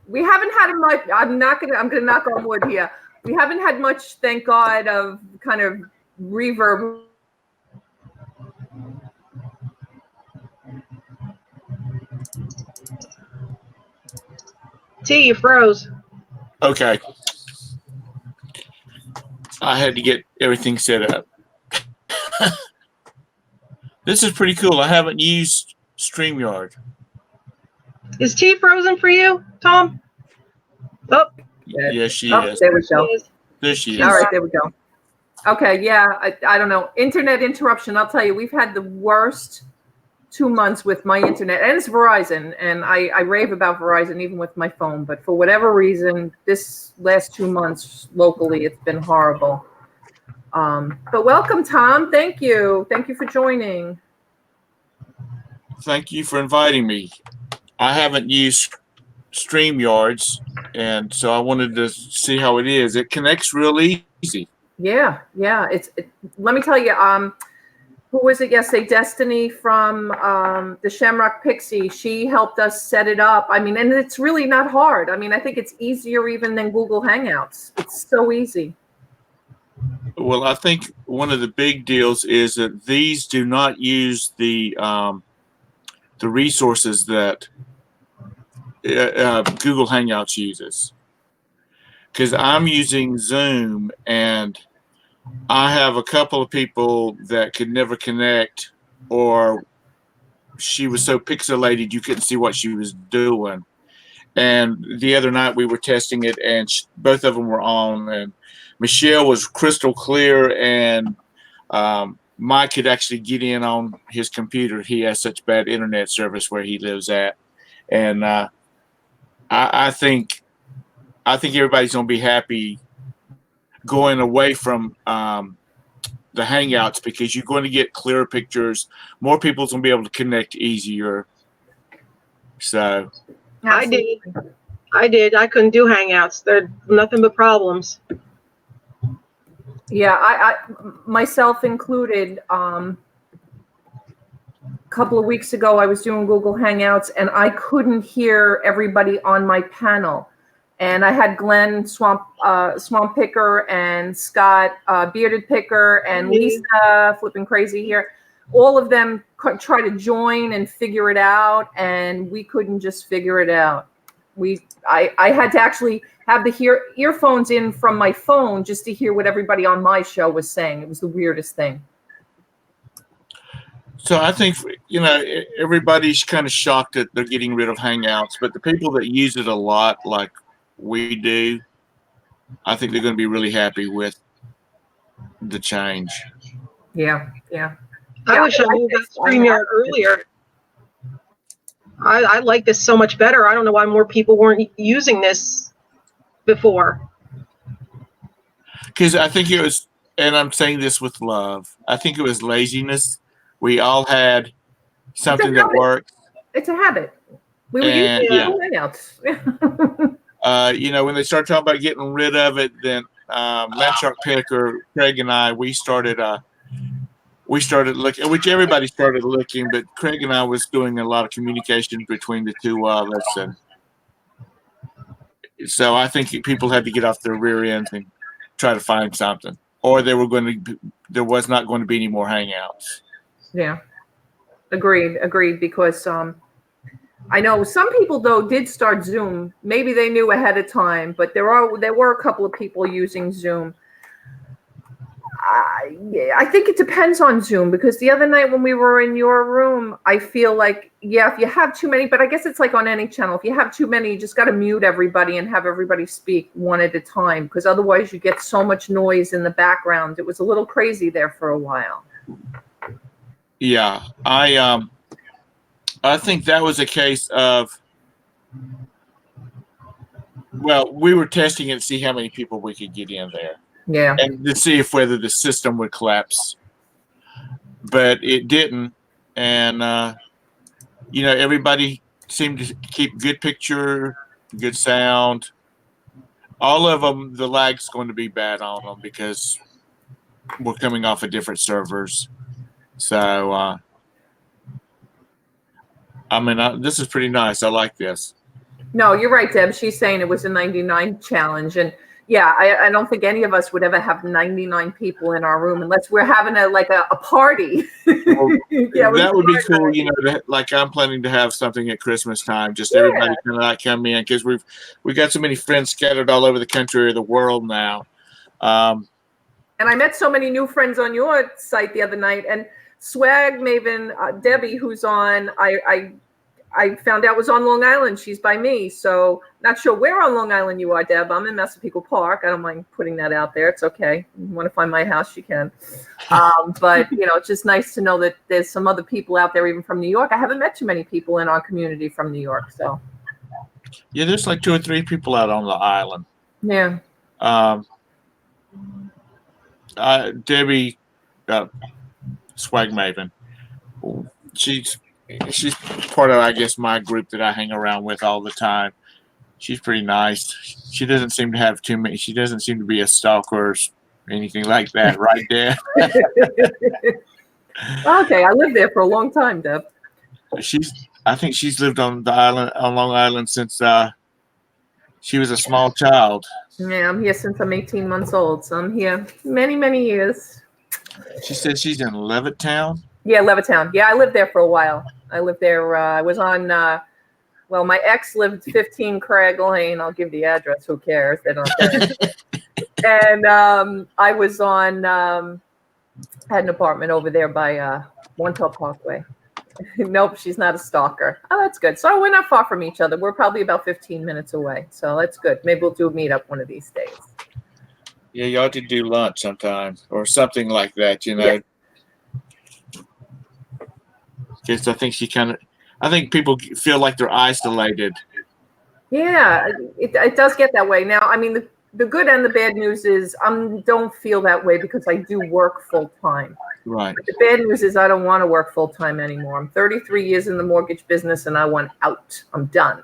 We haven't had much. I'm gonna knock on wood here. We haven't had much, thank God, of kind of reverb. T, you froze. Okay. I had to get everything set up. This is pretty cool. I haven't used StreamYard. Is T frozen for you, Tom? Oh. Yes, she is. There we go. There she is. All right, there we go. Okay, yeah, I don't know. Internet interruption. I'll tell you, we've had the worst 2 months with my internet, and it's Verizon, and I rave about Verizon even with my phone. But for whatever reason, this last 2 months locally, it's been horrible. But welcome, Tom. Thank you for joining. Thank you for inviting me. I haven't used StreamYards, and so I wanted to see how it is. It connects real easy. Yeah. Let me tell you, who was it yesterday? Destiny from the Shamrock Pixie. She helped us set it up. I mean, and it's really not hard. I mean, I think it's easier even than Google Hangouts. It's so easy. Well, I think one of the big deals is that these do not use the resources that Google Hangouts uses. Because I'm using Zoom, and I have a couple of people that could never connect, or she was so pixelated you couldn't see what she was doing. And the other night we were testing it, and both of them were on, and Michelle was crystal clear, and Mike could actually get in on his computer. He has such bad internet service where he lives at, and I think everybody's gonna be happy going away from the Hangouts because you're going to get clearer pictures. More people's gonna be able to connect easier. So I did. I couldn't do Hangouts. They're nothing but problems. Yeah, I myself included. A couple of weeks ago, I was doing Google Hangouts, and I couldn't hear everybody on my panel. And I had Glenn Swamp Picker and Scott Bearded Picker and Lisa Flipping Crazy here. All of them try to join and figure it out, and we couldn't just figure it out. I had to actually have the earphones in from my phone just to hear what everybody on my show was saying. It was the weirdest thing. So I think, everybody's kind of shocked that they're getting rid of Hangouts, but the people that use it a lot, like we do, I think they're going to be really happy with the change. Yeah. I wish I knew about StreamYard earlier. I like this so much better. I don't know why more people weren't using this before. Because I think it was, and I'm saying this with love, I think it was laziness. We all had something that worked. It's a habit. We were using Hangouts. When they started talking about getting rid of it, then Landshark Picker, Craig and I, we started looking, which everybody started looking, but Craig and I was doing a lot of communication between the two of us. And so I think people had to get off their rear ends and try to find something, or there was not going to be any more Hangouts. Yeah. Agreed. Because I know some people though did start Zoom. Maybe they knew ahead of time, but there were a couple of people using Zoom. I think it depends on Zoom, because the other night when we were in your room, I feel like, if you have too many, but I guess it's like on any channel. If you have too many, you just got to mute everybody and have everybody speak one at a time, because otherwise you get so much noise in the background. It was a little crazy there for a while. Yeah, I think that was a case of, we were testing it to see how many people we could get in there. Yeah. And to see whether the system would collapse. But it didn't. And, everybody seemed to keep good picture, good sound. All of them, the lag's going to be bad on them because we're coming off of different servers. So, this is pretty nice. I like this. No, you're right, Deb. She's saying it was a 99 challenge. And yeah, I don't think any of us would ever have 99 people in our room unless we're having a party. Well, that would be cool, like I'm planning to have something at Christmas time. Just everybody kind of come in, because we've got so many friends scattered all over the country or the world now. And I met so many new friends on your site the other night. And Swag Maven, Debbie, who's on, I found out was on Long Island. She's by me. So not sure where on Long Island you are, Deb. I'm in Massapequa Park. I don't mind putting that out there. It's okay. You want to find my house, you can. But, it's just nice to know that there's some other people out there, even from New York. I haven't met too many people in our community from New York. So. Yeah, there's like 2 or 3 people out on the island. Yeah. Debbie, Swag Maven, she's part of, I guess, my group that I hang around with all the time. She's pretty nice. She doesn't seem to have too many. She doesn't seem to be a stalker or anything like that, right, Deb? Okay, I lived there for a long time, Deb. I think she's lived on the island, on Long Island, since she was a small child. Yeah, I'm here since I'm 18 months old, so I'm here many, many years. She said she's in Levittown. Yeah, Levittown. Yeah, I lived there for a while. I lived there. I was on, my ex lived 15 Craig Lane. I'll give the address. Who cares? They don't care. And I was on, had an apartment over there by One Top Parkway. Nope, she's not a stalker. Oh, that's good. So we're not far from each other. We're probably about 15 minutes away. So that's good. Maybe we'll do a meetup one of these days. Yeah, you ought to do lunch sometime or something like that, Yeah. Because I think people feel like they're isolated. Yeah, it does get that way. Now, I mean, the good and the bad news is I don't feel that way because I do work full time. Right. But the bad news is I don't want to work full time anymore. I'm 33 years in the mortgage business and I want out. I'm done.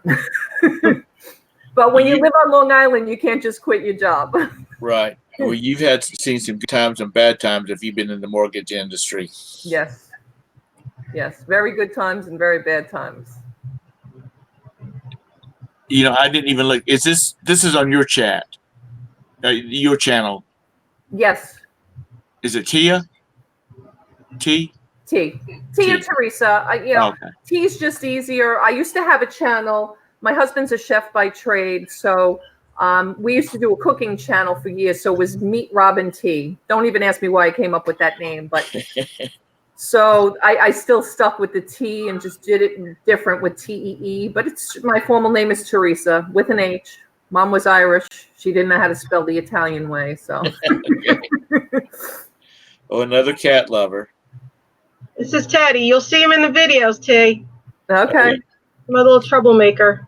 But when you live on Long Island, you can't just quit your job. Right. Well, you've seen some good times and bad times if you've been in the mortgage industry. Yes. Yes. Very good times and very bad times. You know, I didn't even look. This is on your chat, your channel? Yes. Is it Tia? Tia Teresa. Okay. T's just easier. I used to have a channel. My husband's a chef by trade, so we used to do a cooking channel for years. So it was Meet Robin T. Don't even ask me why I came up with that name, but so I still stuck with the T and just did it different with TEE. But my formal name is Teresa with an H. Mom was Irish. She didn't know how to spell the Italian way, so. Oh, another cat lover. This is Teddy. You'll see him in the videos, T. Okay. My little troublemaker.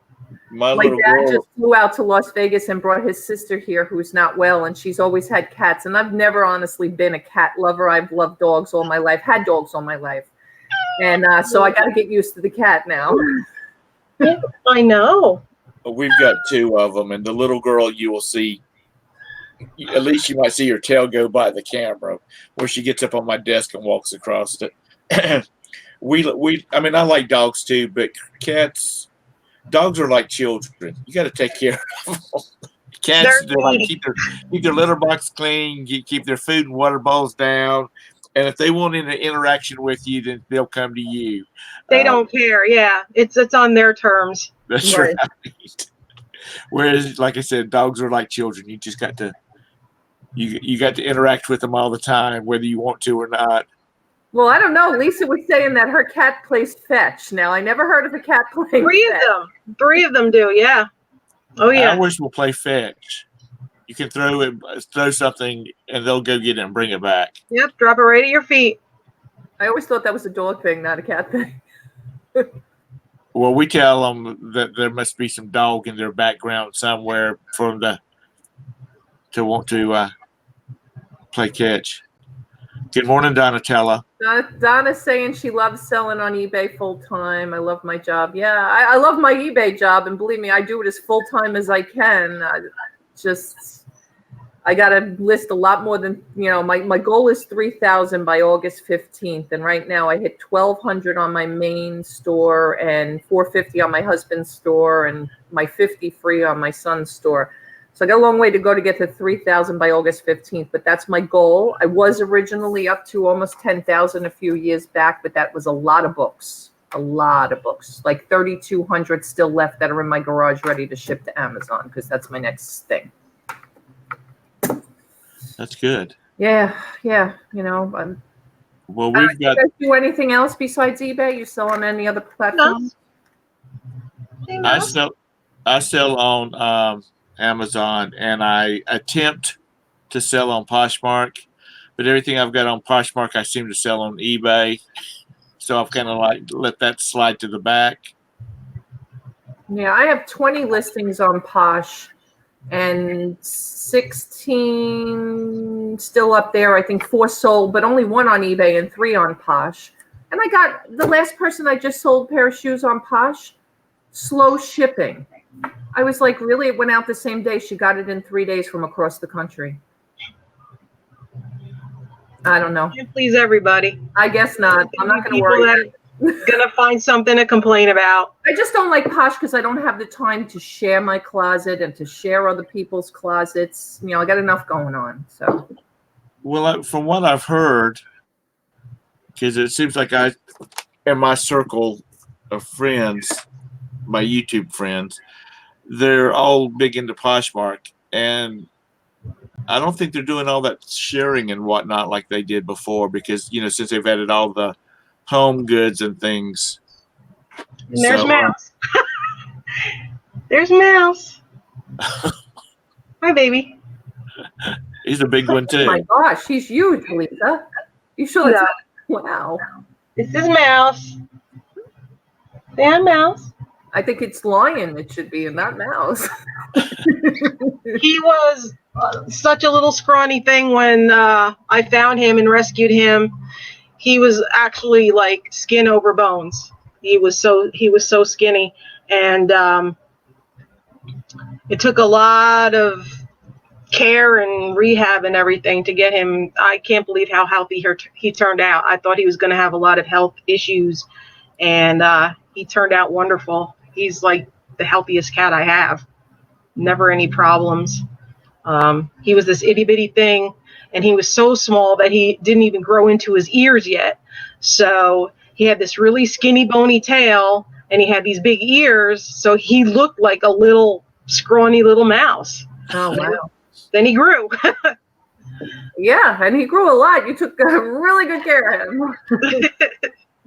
My My little dad girl. just flew out to Las Vegas and brought his sister here who's not well, and she's always had cats. And I've never honestly been a cat lover. I've loved dogs all my life, had dogs all my life. And so I got to get used to the cat now. Yeah, I know. We've got two of them, and the little girl you will see. At least you might see her tail go by the camera, where she gets up on my desk and walks across it. I mean, I like dogs too, but dogs are like children. You got to take care of them. Cats, they're like keep their litter box clean, keep their food and water bowls down, and if they want an interaction with you, then they'll come to you. They don't care. Yeah, it's on their terms. That's right. Whereas, like I said, dogs are like children. You just got to you got to interact with them all the time, whether you want to or not. Well, I don't know. Lisa was saying that her cat plays fetch. Now, I never heard of a cat playing fetch. Three of them do, yeah. Oh, yeah. Ours will play fetch. You can throw something, and they'll go get it and bring it back. Yep, drop it right at your feet. I always thought that was a dog thing, not a cat thing. Well, we tell them that there must be some dog in their background somewhere for them to want to play catch. Good morning, Donatella. Donna's saying she loves selling on eBay full time. I love my job. Yeah, I love my eBay job, and believe me, I do it as full time as I can. I got to list a lot more than, my goal is 3,000 by August 15th. And right now I hit 1,200 on my main store and 450 on my husband's store and my 50 free on my son's store. So I got a long way to go to get to 3,000 by August 15th, but that's my goal. I was originally up to almost 10,000 a few years back, but that was a lot of books, like 3,200 still left that are in my garage ready to ship to Amazon because that's my next thing. That's good. Yeah. Well, we've got. You guys do anything else besides eBay? You sell on any other platforms? I sell on Amazon, and I attempt to sell on Poshmark, but everything I've got on Poshmark, I seem to sell on eBay. So I've kind of like let that slide to the back. Yeah, I have 20 listings on Posh and 16 still up there. I think 4 sold, but only 1 on eBay and 3 on Posh. And I got the last person I just sold a pair of shoes on Posh, slow shipping. I was like, really? It went out the same day. She got it in 3 days from across the country. I don't know. Can't please everybody. I guess not. I'm not going to worry. Gonna find something to complain about. I just don't like Posh because I don't have the time to share my closet and to share other people's closets. I got enough going on. So, well, from what I've heard, because it seems like in my circle of friends, my YouTube friends, they're all big into Poshmark, and I don't think they're doing all that sharing and whatnot like they did before because since they've added all the home goods and things. And there's Mouse. There's Mouse. Hi, baby. He's a big one too. Oh my gosh, he's huge, Lisa. You sure? Yeah. Wow. This is Mouse. Damn mouse. I think it's lion it should be, and not mouse. He was such a little scrawny thing when I found him and rescued him. He was actually like skin over bones. He was so skinny, and it took a lot of care and rehab and everything to get him. I can't believe how healthy he turned out. I thought he was going to have a lot of health issues, and he turned out wonderful. He's like the healthiest cat I have. Never any problems. He was this itty bitty thing, and he was so small that he didn't even grow into his ears yet. So he had this really skinny, bony tail, and he had these big ears. So he looked like a little scrawny little mouse. Oh, wow. Then he grew. Yeah, and he grew a lot. You took really good care of him.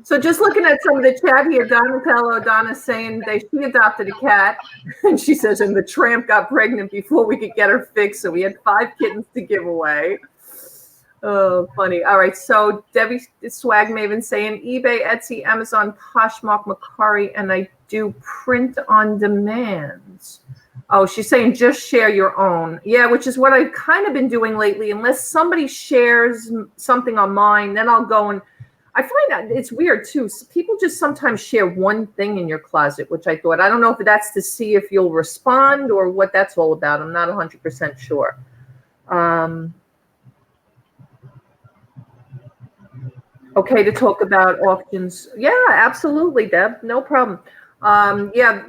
So just looking at some of the chat here, Donna saying she adopted a cat. And she says, and the tramp got pregnant before we could get her fixed. So we had 5 kittens to give away. Oh, funny. All right. So Debbie Swag Maven saying eBay, Etsy, Amazon, Poshmark, Macari, and I do print on demand. Oh, she's saying just share your own. Yeah, which is what I've kind of been doing lately. Unless somebody shares something on mine, then I'll go and I find that it's weird too. People just sometimes share one thing in your closet, which I thought, I don't know if that's to see if you'll respond or what that's all about. I'm not 100% sure. Okay to talk about auctions. Yeah, absolutely, Deb. No problem. Yeah,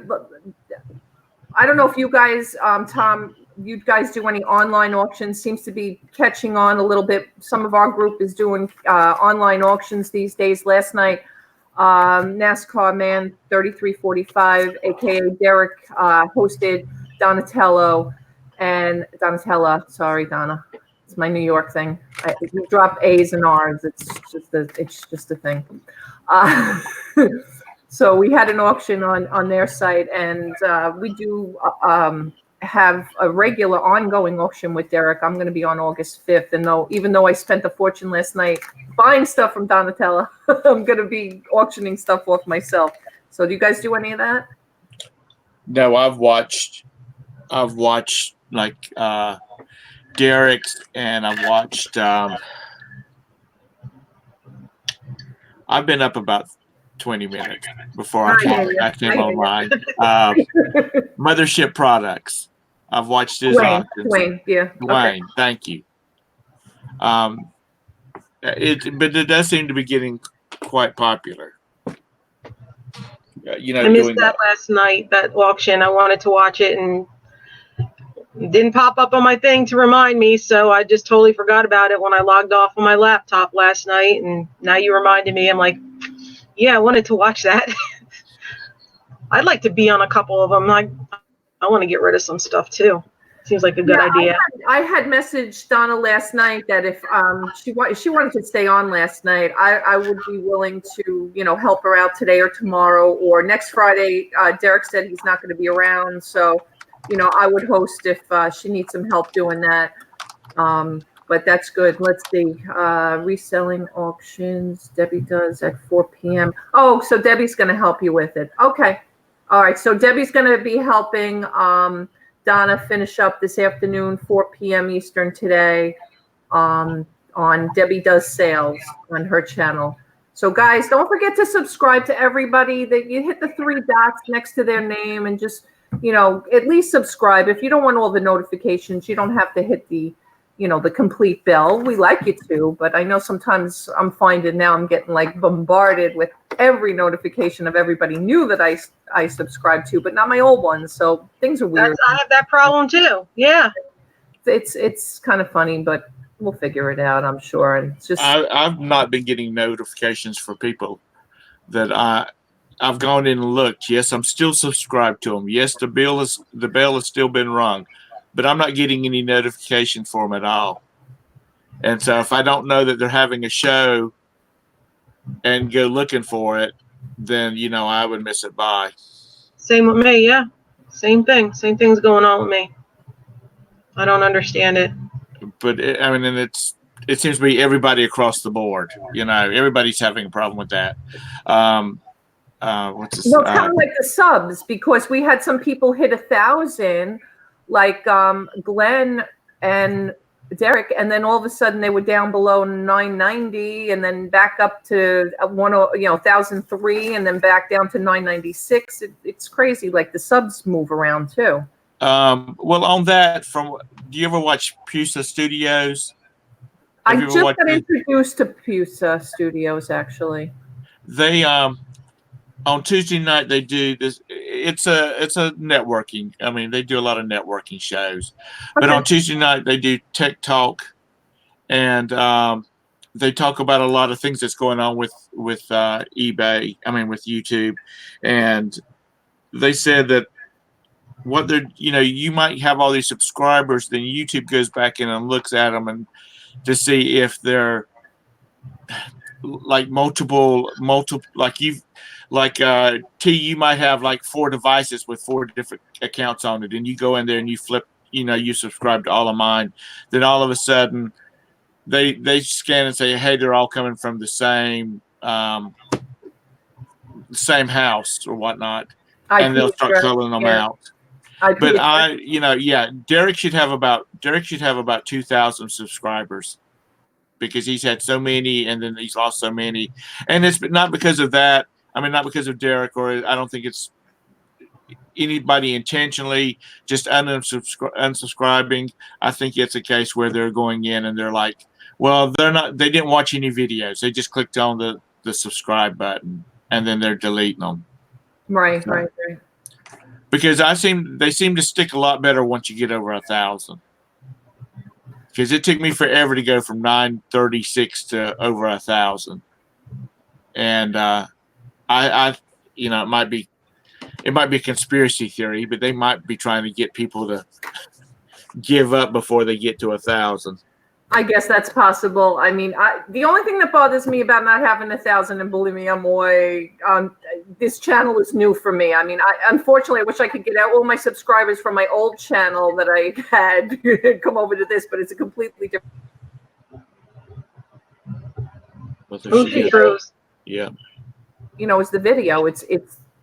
I don't know if you guys, Tom, you guys do any online auctions. Seems to be catching on a little bit. Some of our group is doing online auctions these days. Last night, NASCAR Man 3345, aka Derek, hosted Donatella. Sorry, Donna. It's my New York thing. You drop A's and R's. It's just a thing. So we had an auction on their site, and we do have a regular ongoing auction with Derek. I'm going to be on August 5th, and even though I spent a fortune last night buying stuff from Donatella, I'm going to be auctioning stuff off myself. So do you guys do any of that? No, I've watched like Derek's, and I've watched. I've been up about 20 minutes before I came online. Mothership Products. I've watched his auctions. Dwayne, yeah. Dwayne, Okay. thank you. But it does seem to be getting quite popular. I missed that last night, that auction. I wanted to watch it, and it didn't pop up on my thing to remind me, so I just totally forgot about it when I logged off on my laptop last night, and now you reminded me. I'm like, yeah, I wanted to watch that. I'd like to be on a couple of them. Like, I want to get rid of some stuff too. Seems like a good idea. I had messaged Donna last night that if she wanted to stay on last night, I would be willing to, help her out today or tomorrow or next Friday. Derek said he's not going to be around, so I would host if she needs some help doing that. But that's good. Let's see. Reselling auctions. Debbie does at 4 p.m. Oh, so Debbie's going to help you with it. Okay. All right. So Debbie's going to be helping Donna finish up this afternoon, 4 p.m. Eastern today on Debbie Does Sales on her channel. So guys, don't forget to subscribe to everybody. That you hit the 3 dots next to their name and just, at least subscribe. If you don't want all the notifications, you don't have to hit the the complete bell. We like you to, but I know sometimes I'm finding now I'm getting like bombarded with every notification of everybody new that I subscribe to, but not my old ones. So things are weird. I have that problem too. Yeah. It's kind of funny, but we'll figure it out, I'm sure. And it's just I've not been getting notifications for people that I've gone in and looked. Yes, I'm still subscribed to them. Yes, the bell has still been rung. But I'm not getting any notification for them at all. And so if I don't know that they're having a show and go looking for it, then, I would miss it by. Same with me, yeah. Same thing. Same thing's going on with me. I don't understand it. But, it seems to be everybody across the board. Everybody's having a problem with that. what's this? No, kind of like the subs, because we had some people hit 1,000, like Glenn and Derek, and then all of a sudden they were down below 990, and then back up to 1,003, and then back down to 996. It's crazy. Like the subs move around too. Well, on that, do you ever watch Pusa Studios? I just got introduced to Pusa Studios, actually. They on Tuesday night they do this. It's a networking. I mean, they do a lot of networking shows. Okay. But on Tuesday night they do Tech Talk, and they talk about a lot of things that's going on with eBay. I mean, with YouTube, and they said that what they're, you might have all these subscribers, then YouTube goes back in and looks at them and to see if they're like multiple, like you might have like 4 devices with 4 different accounts on it, and you go in there and you flip, you subscribe to all of mine, then all of a sudden they scan and say, hey, they're all coming from the same house or whatnot, and they'll start culling them out. But Derek should have about 2,000 subscribers, because he's had so many and then he's lost so many, and it's not because of that. I mean, not because of Derek, or I don't think it's anybody intentionally just unsubscribing. I think it's a case where they're going in and they're like, well, they didn't watch any videos. They just clicked on the subscribe button and then they're deleting them. Right. Because they seem to stick a lot better once you get over 1,000. Because it took me forever to go from 936 to over 1,000, and it might be a conspiracy theory, but they might be trying to get people to give up before they get to 1,000. I guess that's possible. I mean, the only thing that bothers me about not having 1,000, and believe me, I'm way, this channel is new for me. I mean, unfortunately, I wish I could get out all my subscribers from my old channel that I had come over to this, but it's a completely different. She froze. Yeah. It's the video. It's.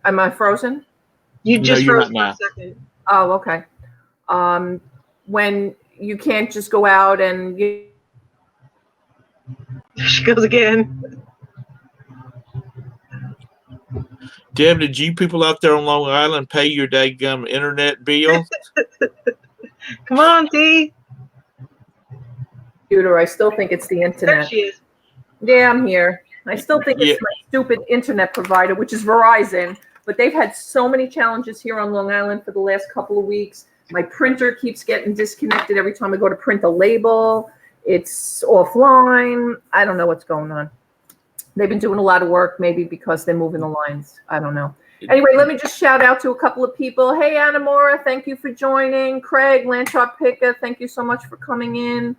Am I frozen? You just froze for a second. Oh, okay. When you can't just go out and she goes again. Deb, did you people out there on Long Island pay your daggum internet bill? Come on, T. Computer, I still think it's the internet. There she is. Yeah, I'm here. I still think it's my stupid internet provider, which is Verizon. But they've had so many challenges here on Long Island for the last couple of weeks. My printer keeps getting disconnected every time I go to print a label. It's offline. I don't know what's going on. They've been doing a lot of work, maybe because they're moving the lines. I don't know. Anyway, let me just shout out to a couple of people. Hey, Anamora, thank you for joining. Craig, Lanchop Picka, thank you so much for coming in.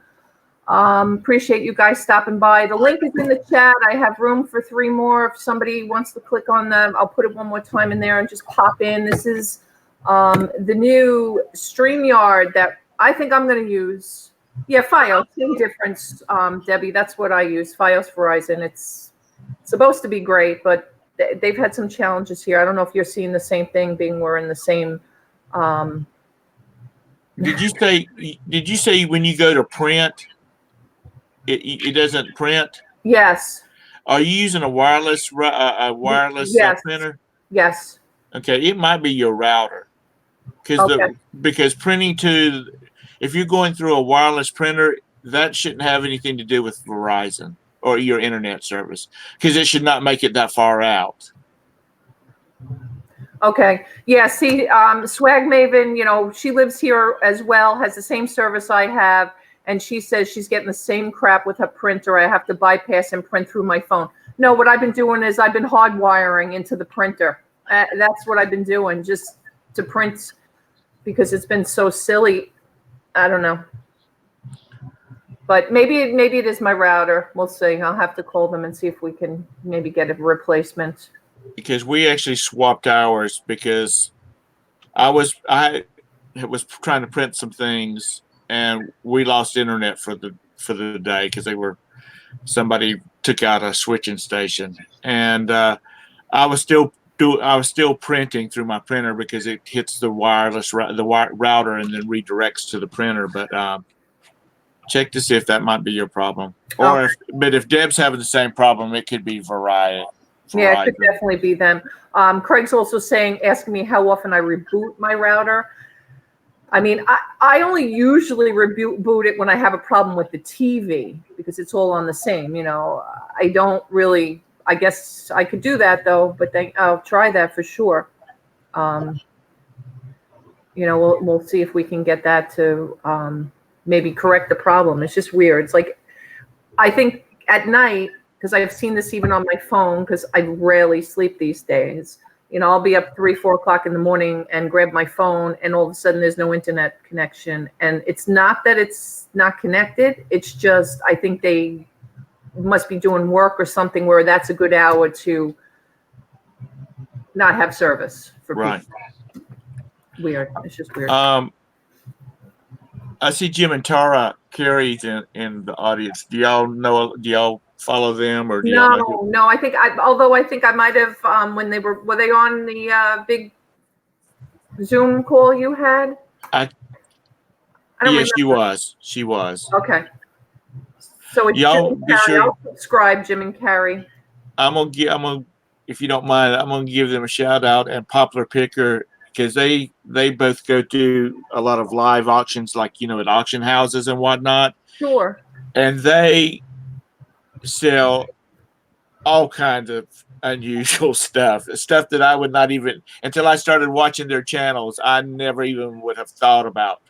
Appreciate you guys stopping by. The link is in the chat. I have room for 3 more. If somebody wants to click on them, I'll put it one more time in there and just pop in. This is the new StreamYard that I think I'm going to use. Yeah, Fios. Same difference, Debbie. That's what I use. Fios Verizon. It's supposed to be great, but they've had some challenges here. I don't know if you're seeing the same thing, being we're in the same. Did you say when you go to print, it doesn't print? Yes. Are you using a wireless yes. printer? Yes. Okay, it might be your router, because printing if you're going through a wireless printer, that shouldn't have anything to do with Verizon or your internet service, because it should not make it that far out. Okay. Yeah. See, Swag Maven, she lives here as well, has the same service I have. And she says she's getting the same crap with her printer. I have to bypass and print through my phone. No, what I've been doing is I've been hardwiring into the printer. That's what I've been doing, just to print, because it's been so silly. I don't know. But maybe it is my router. We'll see. I'll have to call them and see if we can maybe get a replacement. Because we actually swapped ours, because I was trying to print some things, and we lost internet for the day because somebody took out a switching station, and I was still still printing through my printer because it hits the wireless router and then redirects to the printer. But check to see if that might be your problem. Or if Deb's having the same problem, it could be Verizon. Yeah, it could definitely be them. Craig's also asking me how often I reboot my router. I mean, I only usually reboot it when I have a problem with the TV because it's all on the same. I don't really. I guess I could do that though, but I'll try that for sure. We'll see if we can get that to maybe correct the problem. It's just weird. It's like I think at night, because I've seen this even on my phone, because I rarely sleep these days. I'll be up 3, 4 o'clock in the morning and grab my phone, and all of a sudden there's no internet connection. And it's not that it's not connected. It's just I think they must be doing work or something where that's a good hour to not have service for people. Weird. It's just weird. I see Jim and Tara Carey's in the audience. Do y'all follow them or do y'all know? No, I think I might have when they were they on the big Zoom call you had? I don't remember. She was. Okay. So it's y'all Jim and Carey. I'll subscribe Jim and Carey. I'm gonna if you don't mind, I'm gonna give them a shout out and Popular Picker because they both go to a lot of live auctions like at auction houses and whatnot. Sure. And they sell all kinds of unusual stuff that I would not even until I started watching their channels. I never even would have thought about.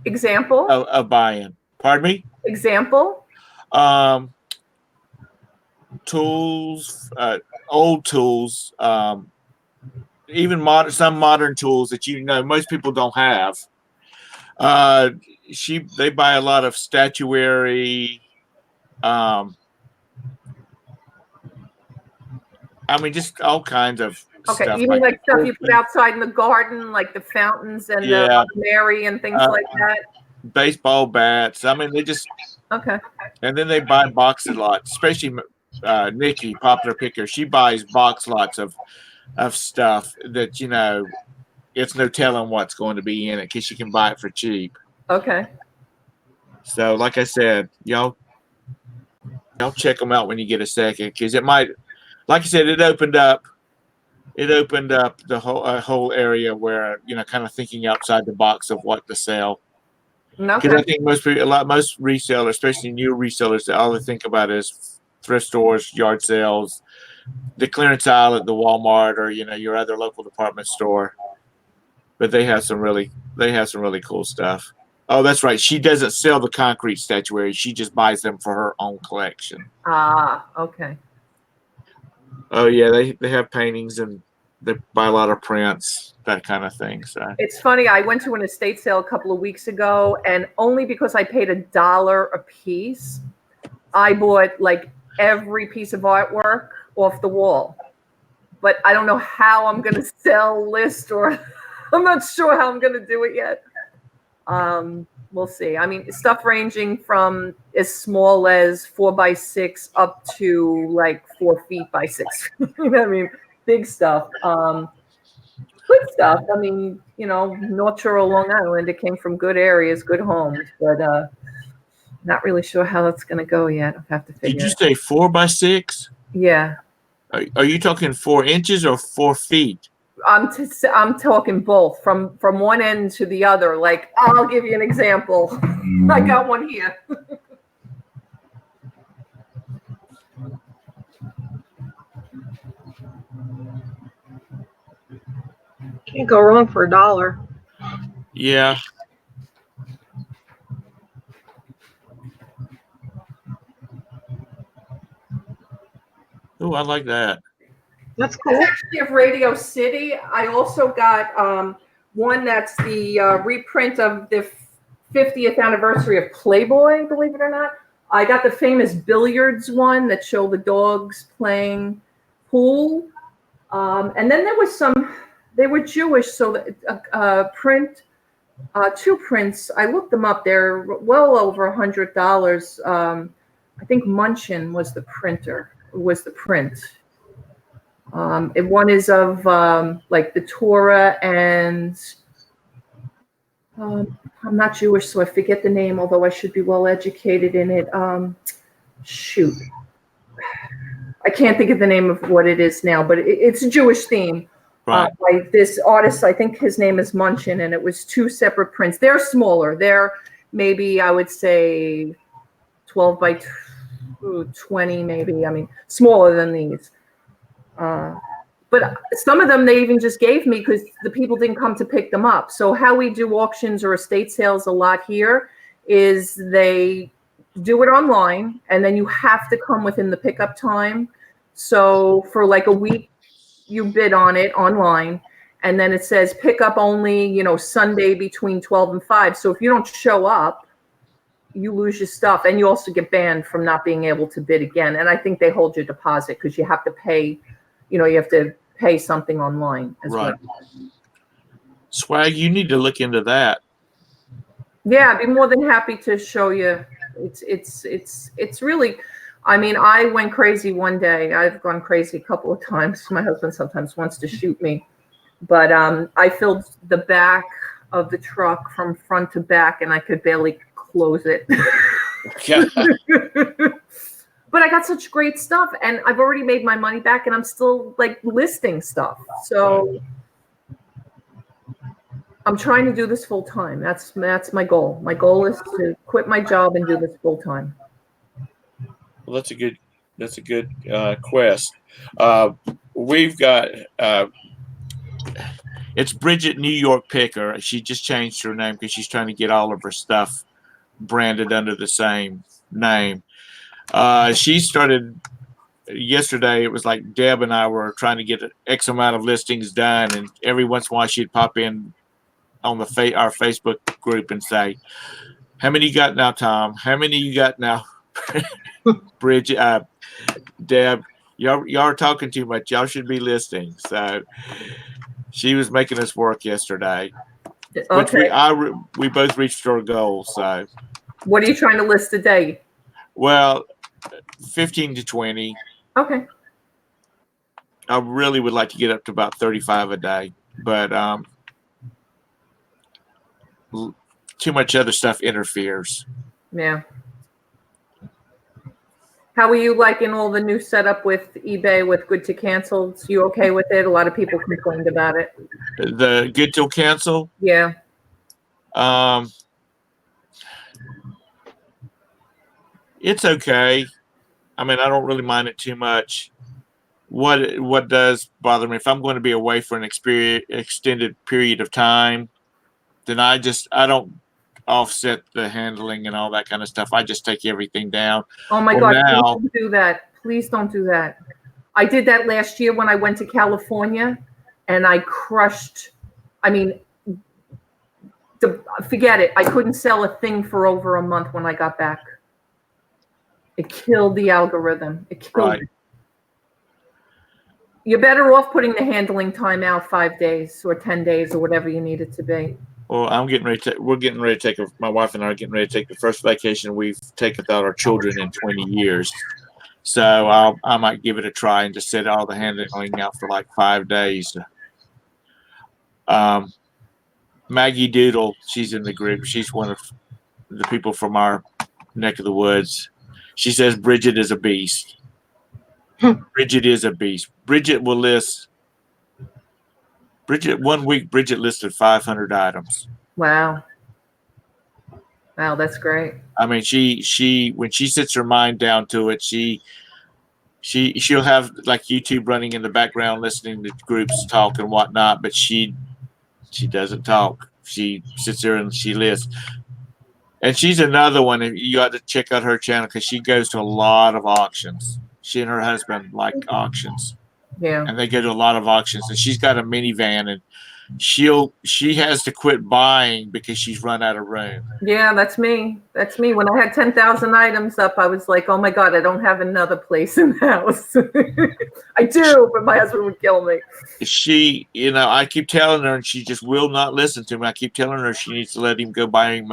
Example of buying. Pardon me? Example? Tools, old tools, even some modern tools that most people don't have. They buy a lot of statuary. Just all kinds of okay, stuff. You mean like stuff you put outside in the garden, like the fountains and the Mary and things like that? Baseball bats. They just okay. And then they buy boxes lots, especially Nikki, Popular Picker. She buys box lots of stuff that it's no telling what's going to be in it because she can buy it for cheap. Okay. So, like I said, y'all check them out when you get a second because it might, like I said, it opened up the whole area where kind of thinking outside the box of what to sell. Because I think most resellers, especially new resellers, all they think about is thrift stores, yard sales, the clearance aisle at the Walmart or your other local department store. But they have some really cool stuff. Oh, that's right. She doesn't sell the concrete statuary. She just buys them for her own collection. Ah, okay. Oh yeah, they have paintings and they buy a lot of prints, that kind of thing. So it's funny. I went to an estate sale a couple of weeks ago, and only because I paid $1 a piece, I bought like every piece of artwork off the wall. But I don't know how I'm going to sell, list, or I'm not sure how I'm going to do it yet. We'll see. Stuff ranging from as small as 4x6 up to like 4 feet by 6. Big stuff. Good stuff. North Shore or Long Island, it came from good areas, good homes, but not really sure how that's going to go yet. I'll have to figure. Did you say 4x6? Yeah. Are you talking 4 inches or 4 feet? I'm talking both from one end to the other. Like, I'll give you an example. I got one here. Can't go wrong for $1. Yeah. Oh, I like that. That's cool. It's actually of Radio City. I also got one that's the reprint of the 50th anniversary of Playboy, believe it or not. I got the famous billiards one that showed the dogs playing pool. And then there was they were Jewish, so print, 2 prints. I looked them up. They're well over $100. I think Munchin was the print. One is of like the Torah and I'm not Jewish, so I forget the name, although I should be well educated in it. Shoot. I can't think of the name of what it is now, but it's a Jewish theme. Right. By this artist, I think his name is Munchin, and it was 2 separate prints. They're smaller. They're maybe, I would say, 12 by 20, maybe. I mean, smaller than these. But some of them they even just gave me because the people didn't come to pick them up. So how we do auctions or estate sales a lot here is they do it online, and then you have to come within the pickup time. So for like a week, you bid on it online, and then it says pick up only, Sunday between 12 and 5. So if you don't show up, you lose your stuff, and you also get banned from not being able to bid again. And I think they hold your deposit because you have to pay, you have to pay something online as well. Swag, you need to look into that. Yeah, I'd be more than happy to show you. It's really, I mean, I went crazy one day. I've gone crazy a couple of times. My husband sometimes wants to shoot me, but I filled the back of the truck from front to back, and I could barely close it. But I got such great stuff, and I've already made my money back, and I'm still like listing stuff. So I'm trying to do this full time. That's my goal. My goal is to quit my job and do this full time. Well, that's a good quest. We've got it's Bridget New York Picker. She just changed her name because she's trying to get all of her stuff branded under the same name. She started yesterday. It was like Deb and I were trying to get X amount of listings done, and every once in a while she'd pop in on our Facebook group and say, "How many you got now, Tom? How many you got now?" Bridget, Deb, y'all are talking too much. Y'all should be listing. So she was making us work yesterday. Okay. Which we both reached our goal. So what are you trying to list today? Well, 15 to 20. Okay. I really would like to get up to about 35 a day, but too much other stuff interferes. Yeah. How are you liking all the new setup with eBay with good to cancel? You okay with it? A lot of people complained about it. The good till cancel? Yeah. It's okay. I mean, I don't really mind it too much. What does bother me, if I'm going to be away for an extended period of time, then I don't offset the handling and all that kind of stuff. I just take everything down. Oh my God, please don't do that. Please don't do that. I did that last year when I went to California, and I crushed, forget it. I couldn't sell a thing for over a month when I got back. It killed the algorithm. It killed it. You're better off putting the handling time out 5 days or 10 days or whatever you need it to be. Well, we're getting ready to take, my wife and I are getting ready to take the first vacation we've taken without our children in 20 years. So I might give it a try and just set all the handling out for like 5 days. Maggie Doodle, she's in the group. She's one of the people from our neck of the woods. She says Bridget is a beast. Bridget is a beast. Bridget will list. One week, Bridget listed 500 items. Wow, that's great. I mean, she when she sets her mind down to it, she'll have like YouTube running in the background, listening to groups talk and whatnot, but she doesn't talk. She sits there and she lists. And she's another one. You got to check out her channel because she goes to a lot of auctions. She and her husband like auctions. Yeah. And they go to a lot of auctions. And she's got a minivan, and she has to quit buying because she's run out of room. Yeah, that's me. That's me. When I had 10,000 items up, I was like, oh my God, I don't have another place in the house. I do, but my husband would kill me. I keep telling her, and she just will not listen to me. I keep telling her she needs to let him go buy him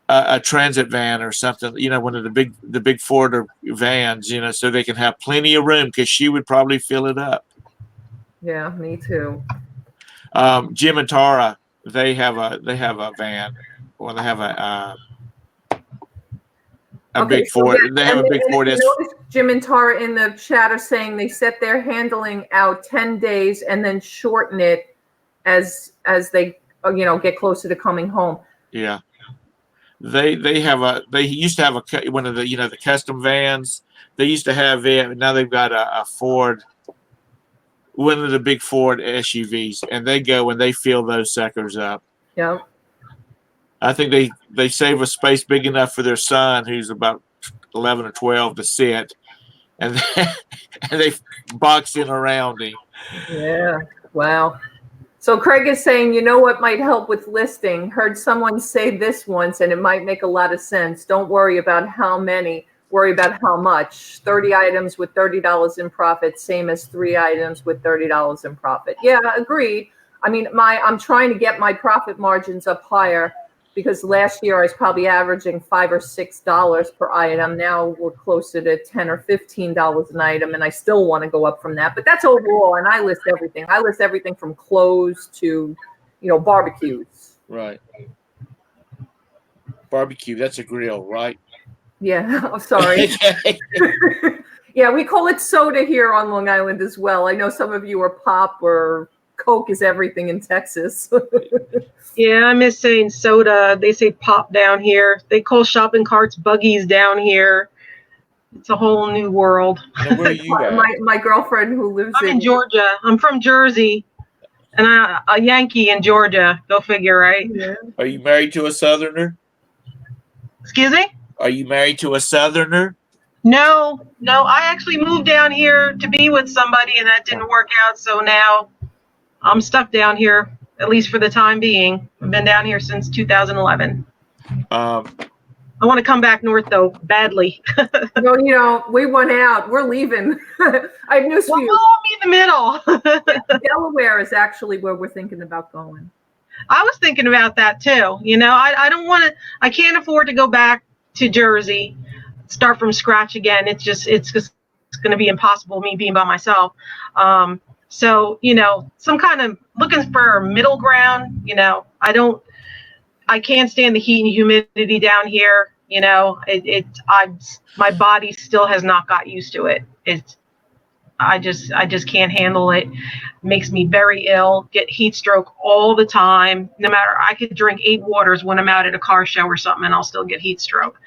a transit van or something, one of the big Ford or vans, so they can have plenty of room, because she would probably fill it up. Yeah, me too. Jim and Tara, they have a van, or they have a big Ford. Yeah, They have a big Ford. Notice Jim and Tara in the chat are saying they set their handling out 10 days and then shorten it as they get closer to coming home. Yeah. They used to have one of the the custom vans. They used to have it. Now they've got a Ford, one of the big Ford SUVs, and they go and they fill those suckers up. Yeah. I think they save a space big enough for their son, who's about 11 or 12, to sit, and they box in around him. Yeah. Wow. So Craig is saying, you know what might help with listing? Heard someone say this once, and it might make a lot of sense. Don't worry about how many, worry about how much. 30 items with $30 in profit, same as 3 items with $30 in profit. Yeah, agreed. I mean, I'm trying to get my profit margins up higher, because last year I was probably averaging $5 or $6 per item. Now we're closer to $10 or $15 an item, and I still want to go up from that. But that's overall, and I list everything. I list everything from clothes to, barbecues. Right. Barbecue, that's a grill, right? Yeah, I'm sorry. Yeah, we call it soda here on Long Island as well. I know some of you are pop, or Coke is everything in Texas. Yeah, I miss saying soda. They say pop down here. They call shopping carts buggies down here. It's a whole new world. Now, where are you at? My girlfriend who lives I'm in Georgia. I'm from Jersey, and a Yankee in Georgia. Go figure, right? Yeah. Are you married to a Southerner? Excuse me? Are you married to a Southerner? No. I actually moved down here to be with somebody, and that didn't work out. So now I'm stuck down here, at least for the time being. I've been down here since 2011. I want to come back north, though, badly. No, we went out. We're leaving. I have news for you. Meet in the middle. Delaware is actually where we're thinking about going. I was thinking about that, too. I don't want to, I can't afford to go back to Jersey, start from scratch again. It's just going to be impossible, me being by myself. So, some kind of looking for a middle ground. I can't stand the heat and humidity down here. My body still has not got used to it. I just can't handle it. Makes me very ill, get heat stroke all the time. No matter, I could drink 8 waters when I'm out at a car show or something, and I'll still get heat stroke.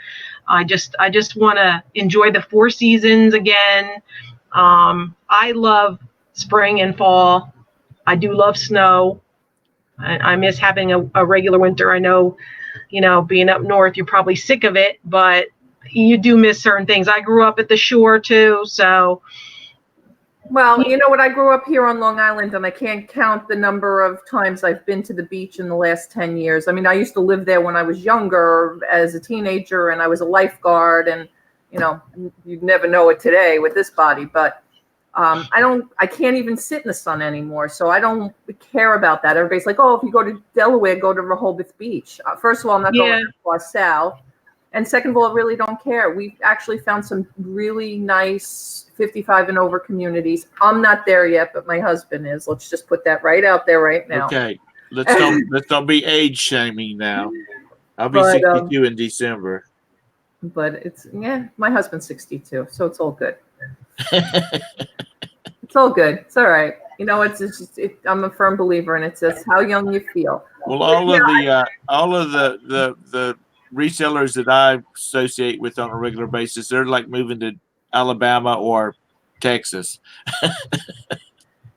I just want to enjoy the 4 seasons again. I love spring and fall. I do love snow. I miss having a regular winter. I know, being up north, you're probably sick of it, but you do miss certain things. I grew up at the shore too, so. Well, you know what? I grew up here on Long Island, and I can't count the number of times I've been to the beach in the last 10 years. I mean, I used to live there when I was younger as a teenager, and I was a lifeguard, and, you'd never know it today with this body, but I can't even sit in the sun anymore. So I don't care about that. Everybody's like, oh, if you go to Delaware, go to Rehoboth Beach. First of all, I'm not going that far south. And second of all, I really don't care. We've actually found some really nice 55 and over communities. I'm not there yet, but my husband is. Let's just put that right out there right now. Okay. Let's don't be age shaming now. I'll be 62 in December. But my husband's 62, so it's all good. It's all good. It's all right. I'm a firm believer in it. It's just how young you feel. Well, all of the resellers that I associate with on a regular basis, they're like moving to Alabama or Texas.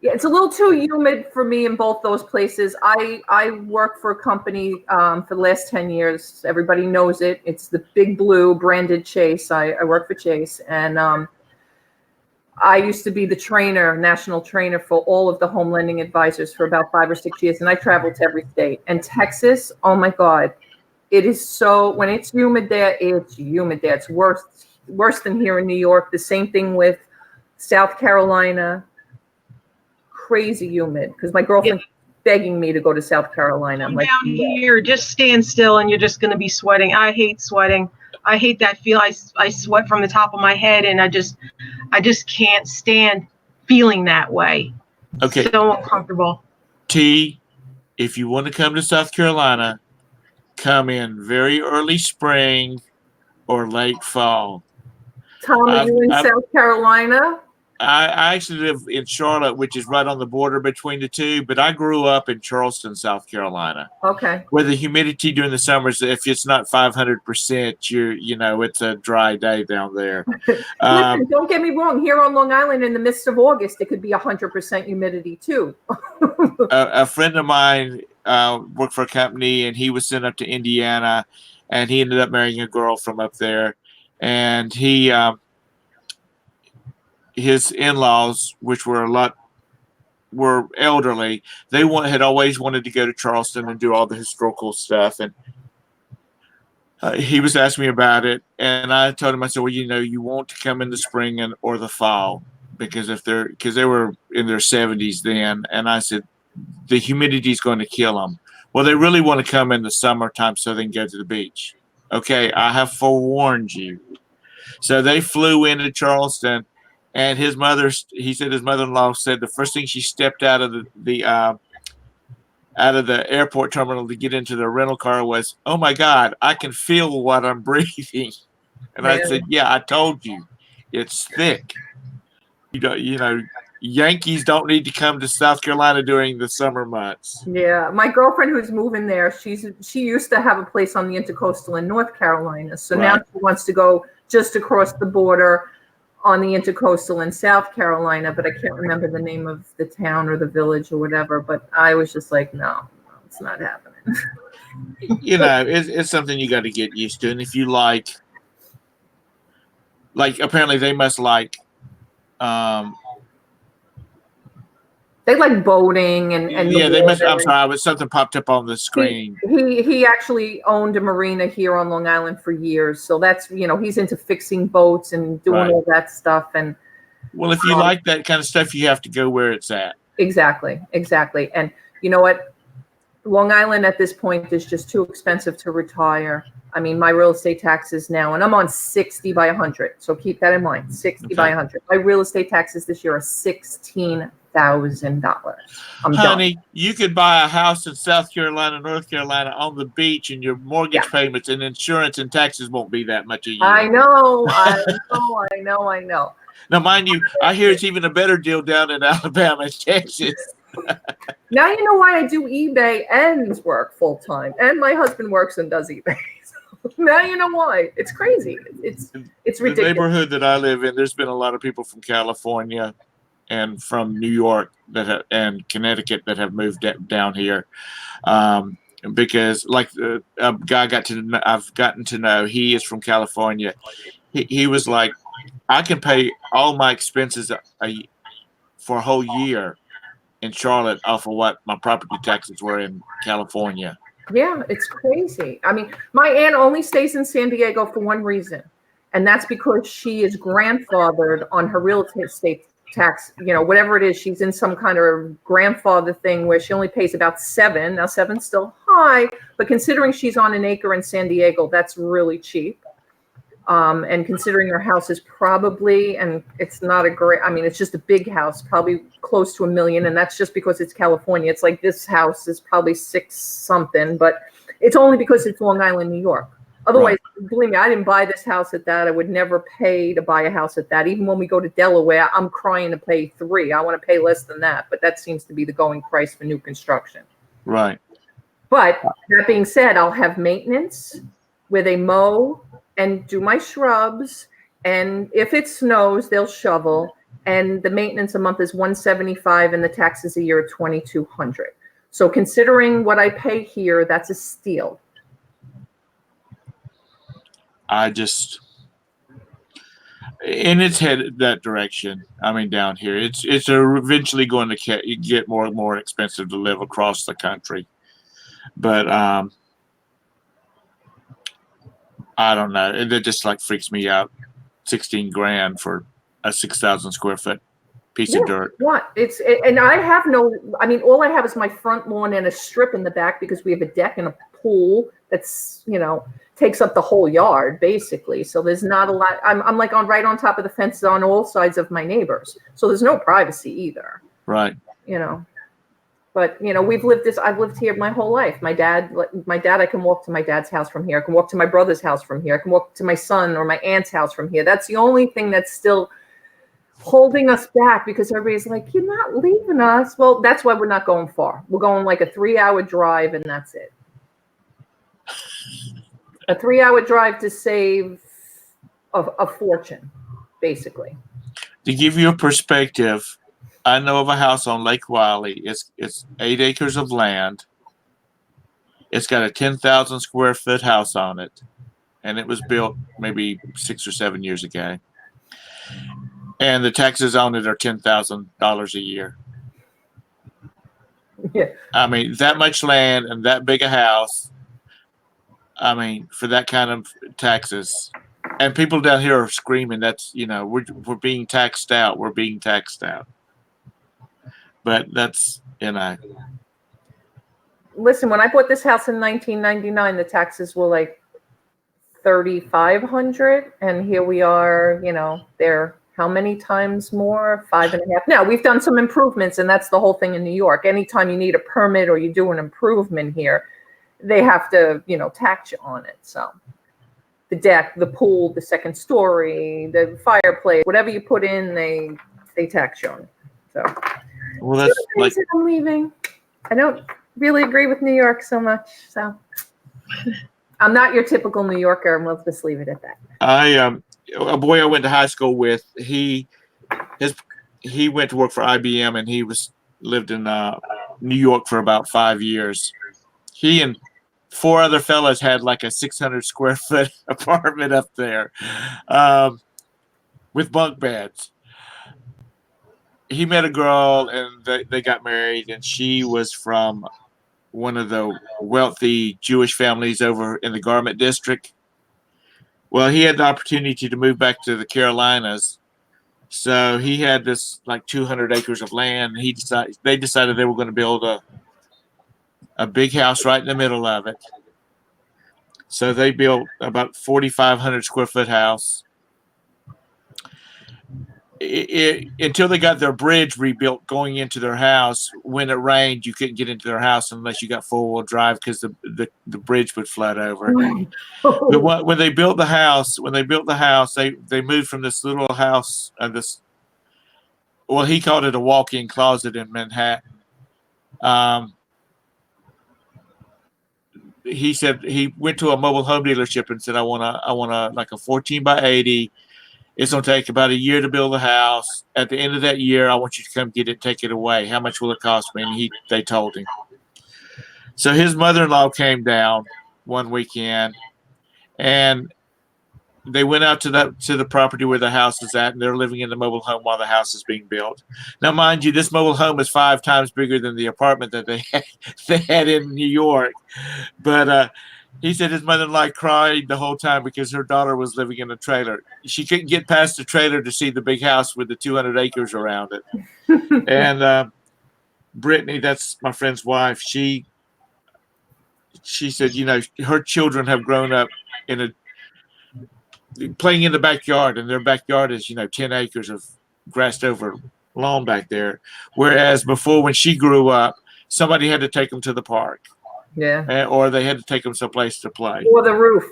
Yeah, it's a little too humid for me in both those places. I work for a company for the last 10 years. Everybody knows it. It's the Big Blue branded Chase. I work for Chase, and I used to be the national trainer for all of the home lending advisors for about 5 or 6 years, and I traveled to every state. And Texas, oh my God, it is when it's humid there, it's humid there. It's worse than here in New York. The same thing with South Carolina. Crazy humid, because my girlfriend begging me to go to South Carolina. I'm Come like, down here, just stand still, and you're just going to be sweating. I hate sweating. I hate that feel. I sweat from the top of my head, and I just can't stand feeling that way. Okay. So uncomfortable. T, if you want to come to South Carolina, come in very early spring or late fall. Tom, are you in South Carolina? I actually live in Charlotte, which is right on the border between the two, but I grew up in Charleston, South Carolina. Okay. Where the humidity during the summers, if it's not 500%, it's a dry day down there. Listen, don't get me wrong. Here on Long Island, in the midst of August, it could be 100% humidity too. A friend of mine worked for a company, and he was sent up to Indiana, and he ended up marrying a girl from up there, and his in-laws, which were elderly, had always wanted to go to Charleston and do all the historical stuff, and he was asking me about it, and I told him, I said, well, you want to come in the spring or the fall, because they were in their 70s then, and I said the humidity is going to kill them. Well, they really want to come in the summertime so they can go to the beach. Okay, I have forewarned you. So they flew into Charleston. And he said his mother-in-law said the first thing she stepped out of the airport terminal to get into the rental car was, "Oh my God, I can feel what I'm breathing." And I said, "Yeah, I told you, it's thick. Yankees don't need to come to South Carolina during the summer months." Yeah, my girlfriend who's moving there, she used to have a place on the Intercoastal in North Carolina, so now she wants to go just across the border on the Intercoastal in South Carolina, but I can't remember the name of the town or the village or whatever. But I was just like, no, it's not happening. It's something you got to get used to. And if you like apparently they must like, they like boating and yeah, they must. I'm sorry, something popped up on the screen. He actually owned a marina here on Long Island for years, so that's he's into fixing boats and doing all that stuff. And well, if you like that kind of stuff, you have to go where it's at. Exactly. And you know what? Long Island at this point is just too expensive to retire. I mean, my real estate taxes now, and I'm on 60 by 100, so keep that in mind. 60 by 100. My real estate taxes this year are $16,000. Honey, you could buy a house in South Carolina, North Carolina on the beach, and your mortgage payments and insurance and taxes won't be that much a year. I know. Now, mind you, I hear it's even a better deal down in Alabama and Texas. Now you know why I do eBay and work full time, and my husband works and does eBay. So now you know why. It's crazy. It's ridiculous. The neighborhood that I live in, there's been a lot of people from California and from New York and Connecticut that have moved down here, because a guy I've gotten to know, he is from California. He was like, I can pay all my expenses for a whole year in Charlotte off of what my property taxes were in California. Yeah, it's crazy. I mean, my aunt only stays in San Diego for one reason, and that's because she is grandfathered on her real estate tax, whatever it is. She's in some kind of grandfather thing where she only pays about 7. Now 7's still high, but considering she's on an acre in San Diego, that's really cheap. And considering her house is probably, and it's not it's just a big house, probably close to $1 million. And that's just because it's California. It's like this house is probably 6 something, but it's only because it's Long Island, New York. Otherwise, believe me, I didn't buy this house at that. I would never pay to buy a house at that. Even when we go to Delaware, I'm crying to pay 3. I want to pay less than that, but that seems to be the going price for new construction. Right. But that being said, I'll have maintenance where they mow and do my shrubs, and if it snows, they'll shovel, and the maintenance a month is $175, and the taxes a year are $2,200. So considering what I pay here, that's a steal. And it's headed that direction. I mean, down here, it's eventually going to get more and more expensive to live across the country, but I don't know. That just freaks me out. $16,000 for a 6,000 square foot piece of dirt. What? And I have no, I mean, all I have is my front lawn and a strip in the back because we have a deck and a pool that's, takes up the whole yard basically. So there's not a lot. I'm like right on top of the fence on all sides of my neighbors. So there's no privacy either. Right. But I've lived here my whole life. My dad, I can walk to my dad's house from here. I can walk to my brother's house from here. I can walk to my son or my aunt's house from here. That's the only thing that's still holding us back because everybody's like, you're not leaving us. Well, that's why we're not going far. We're going like a 3-hour drive and that's it. A 3-hour drive to save a fortune, basically. To give you a perspective, I know of a house on Lake Wiley. It's 8 acres of land. It's got a 10,000 square foot house on it, and it was built maybe 6 or 7 years ago. And the taxes on it are $10,000 a year. Yeah. I mean, that much land and that big a house. I mean, for that kind of taxes, and people down here are screaming. That's we're being taxed out. We're being taxed out. But that's Listen, when I bought this house in 1999, the taxes were like $3,500, and here we are. They're how many times more? 5.5. Now we've done some improvements, and that's the whole thing in New York. Anytime you need a permit or you do an improvement here, they have to, tax you on it. So the deck, the pool, the second story, the fireplace, whatever you put in, they tax you on it. So, well, that's like I'm leaving. I don't really agree with New York so much. So I'm not your typical New Yorker, and we'll just leave it at that. A boy I went to high school with, he went to work for IBM, and he lived in New York for about 5 years. He and 4 other fellas had like a 600 square foot apartment up there with bunk beds. He met a girl and they got married, and she was from one of the wealthy Jewish families over in the Garment District. Well, he had the opportunity to move back to the Carolinas. So he had this like 200 acres of land. They decided they were going to build a big house right in the middle of it. So they built about 4,500 square foot house. Until they got their bridge rebuilt going into their house, when it rained, you couldn't get into their house unless you got 4-wheel drive because the bridge would flood over. But when they built the house, they moved from this little house, he called it a walk-in closet in Manhattan. He said he went to a mobile home dealership and said, I want a like a 14 by 80. It's going to take about a year to build a house. At the end of that year, I want you to come get it, take it away. How much will it cost me? And they told him. So his mother-in-law came down one weekend, and they went out to the property where the house is at, and they're living in the mobile home while the house is being built. Now, mind you, this mobile home is 5 times bigger than the apartment that they had in New York. But he said his mother-in-law cried the whole time because her daughter was living in a trailer. She couldn't get past the trailer to see the big house with the 200 acres around it. And Brittany, that's my friend's wife, she said, her children have grown up playing in the backyard, and their backyard is, 10 acres of grassed over lawn back there. Whereas before, when she grew up, somebody had to take them to the park. Yeah. Or they had to take them someplace to play. Or the roof.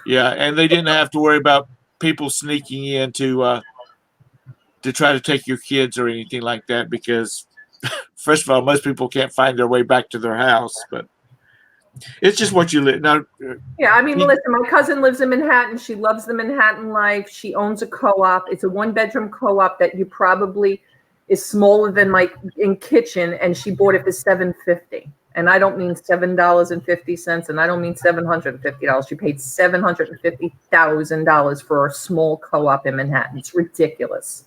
Yeah, and they didn't have to worry about people sneaking in to try to take your kids or anything like that because, first of all, most people can't find their way back to their house. But it's just what you live now. Yeah, I mean, listen, my cousin lives in Manhattan. She loves the Manhattan life. She owns a co-op. It's a 1-bedroom co-op that you probably is smaller than my kitchen, and she bought it for $750. And I don't mean $7.50, and I don't mean $750. She paid $750,000 for a small co-op in Manhattan. It's ridiculous.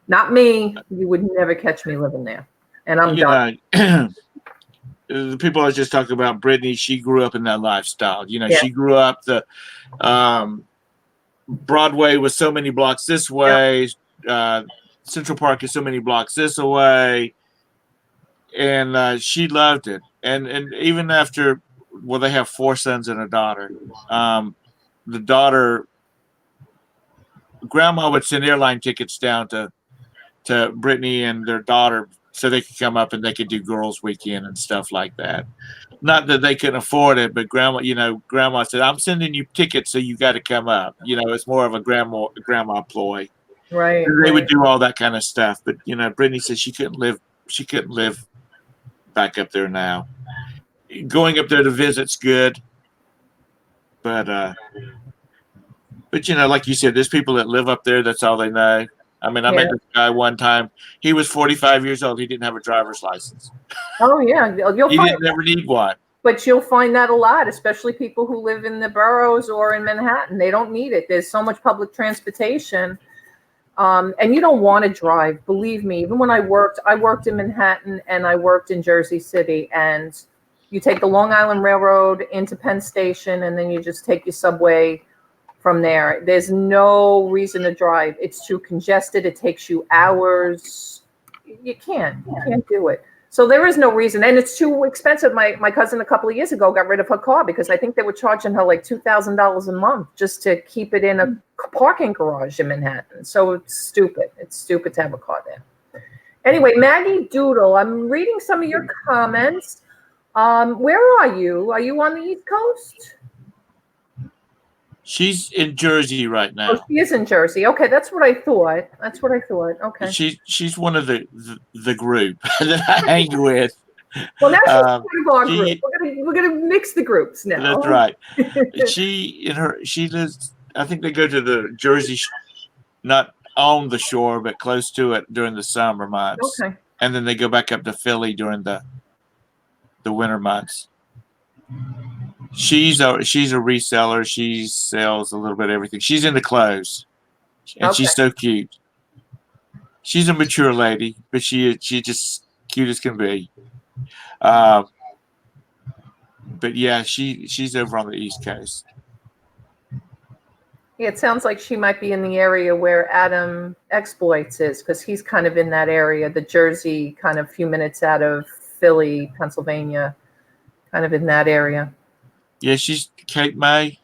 Not me. You would never catch me living there. And I'm done. The people I was just talking about, Brittany, she grew up in that lifestyle. She grew up Broadway was so many blocks this way. Central Park is so many blocks this away. And she loved it. And even after, well, they have 4 sons and a daughter. The daughter, grandma would send airline tickets down to Brittany and their daughter so they could come up and they could do girls' weekend and stuff like that. Not that they couldn't afford it, but grandma said, I'm sending you tickets, so you got to come up. It's more of a grandma ploy. Right. They would do all that kind of stuff. But, Brittany said she couldn't live back up there now. Going up there to visit's good. But like you said, there's people that live up there. That's all they know. I mean, I met this guy one time. He was 45 years old. He didn't have a driver's license. Oh yeah, He didn't ever need one. But you'll find that a lot, especially people who live in the boroughs or in Manhattan. They don't need it. There's so much public transportation, and you don't want to drive. Believe me. Even when I worked in Manhattan and I worked in Jersey City, and you take the Long Island Railroad into Penn Station, and then you just take your subway from there. There's no reason to drive. It's too congested. It takes you hours. You can't do it. So there is no reason. And it's too expensive. My cousin a couple of years ago got rid of her car because I think they were charging her like $2,000 a month just to keep it in a parking garage in Manhattan. So it's stupid. It's stupid to have a car there. Anyway, Maggie Doodle, I'm reading some of your comments. Where are you? Are you on the East Coast? She's in Jersey right now. Oh, she is in Jersey. Okay, that's what I thought. Okay. She's one of the group that I hang with. Well, now she's part of our group. We're gonna mix the groups now. That's right. She lives. I think they go to the Jersey, not on the shore, but close to it during the summer months. Okay. And then they go back up to Philly during the winter months. She's a reseller. She sells a little bit of everything. She's into clothes, and she's so cute. She's a mature lady, but she just cute as can be. But yeah, she's over on the East Coast. Yeah, it sounds like she might be in the area where Adam Exploits is, because he's kind of in that area, the Jersey, kind of few minutes out of Philly, Pennsylvania, kind of in that area. Yeah, she's Cape May.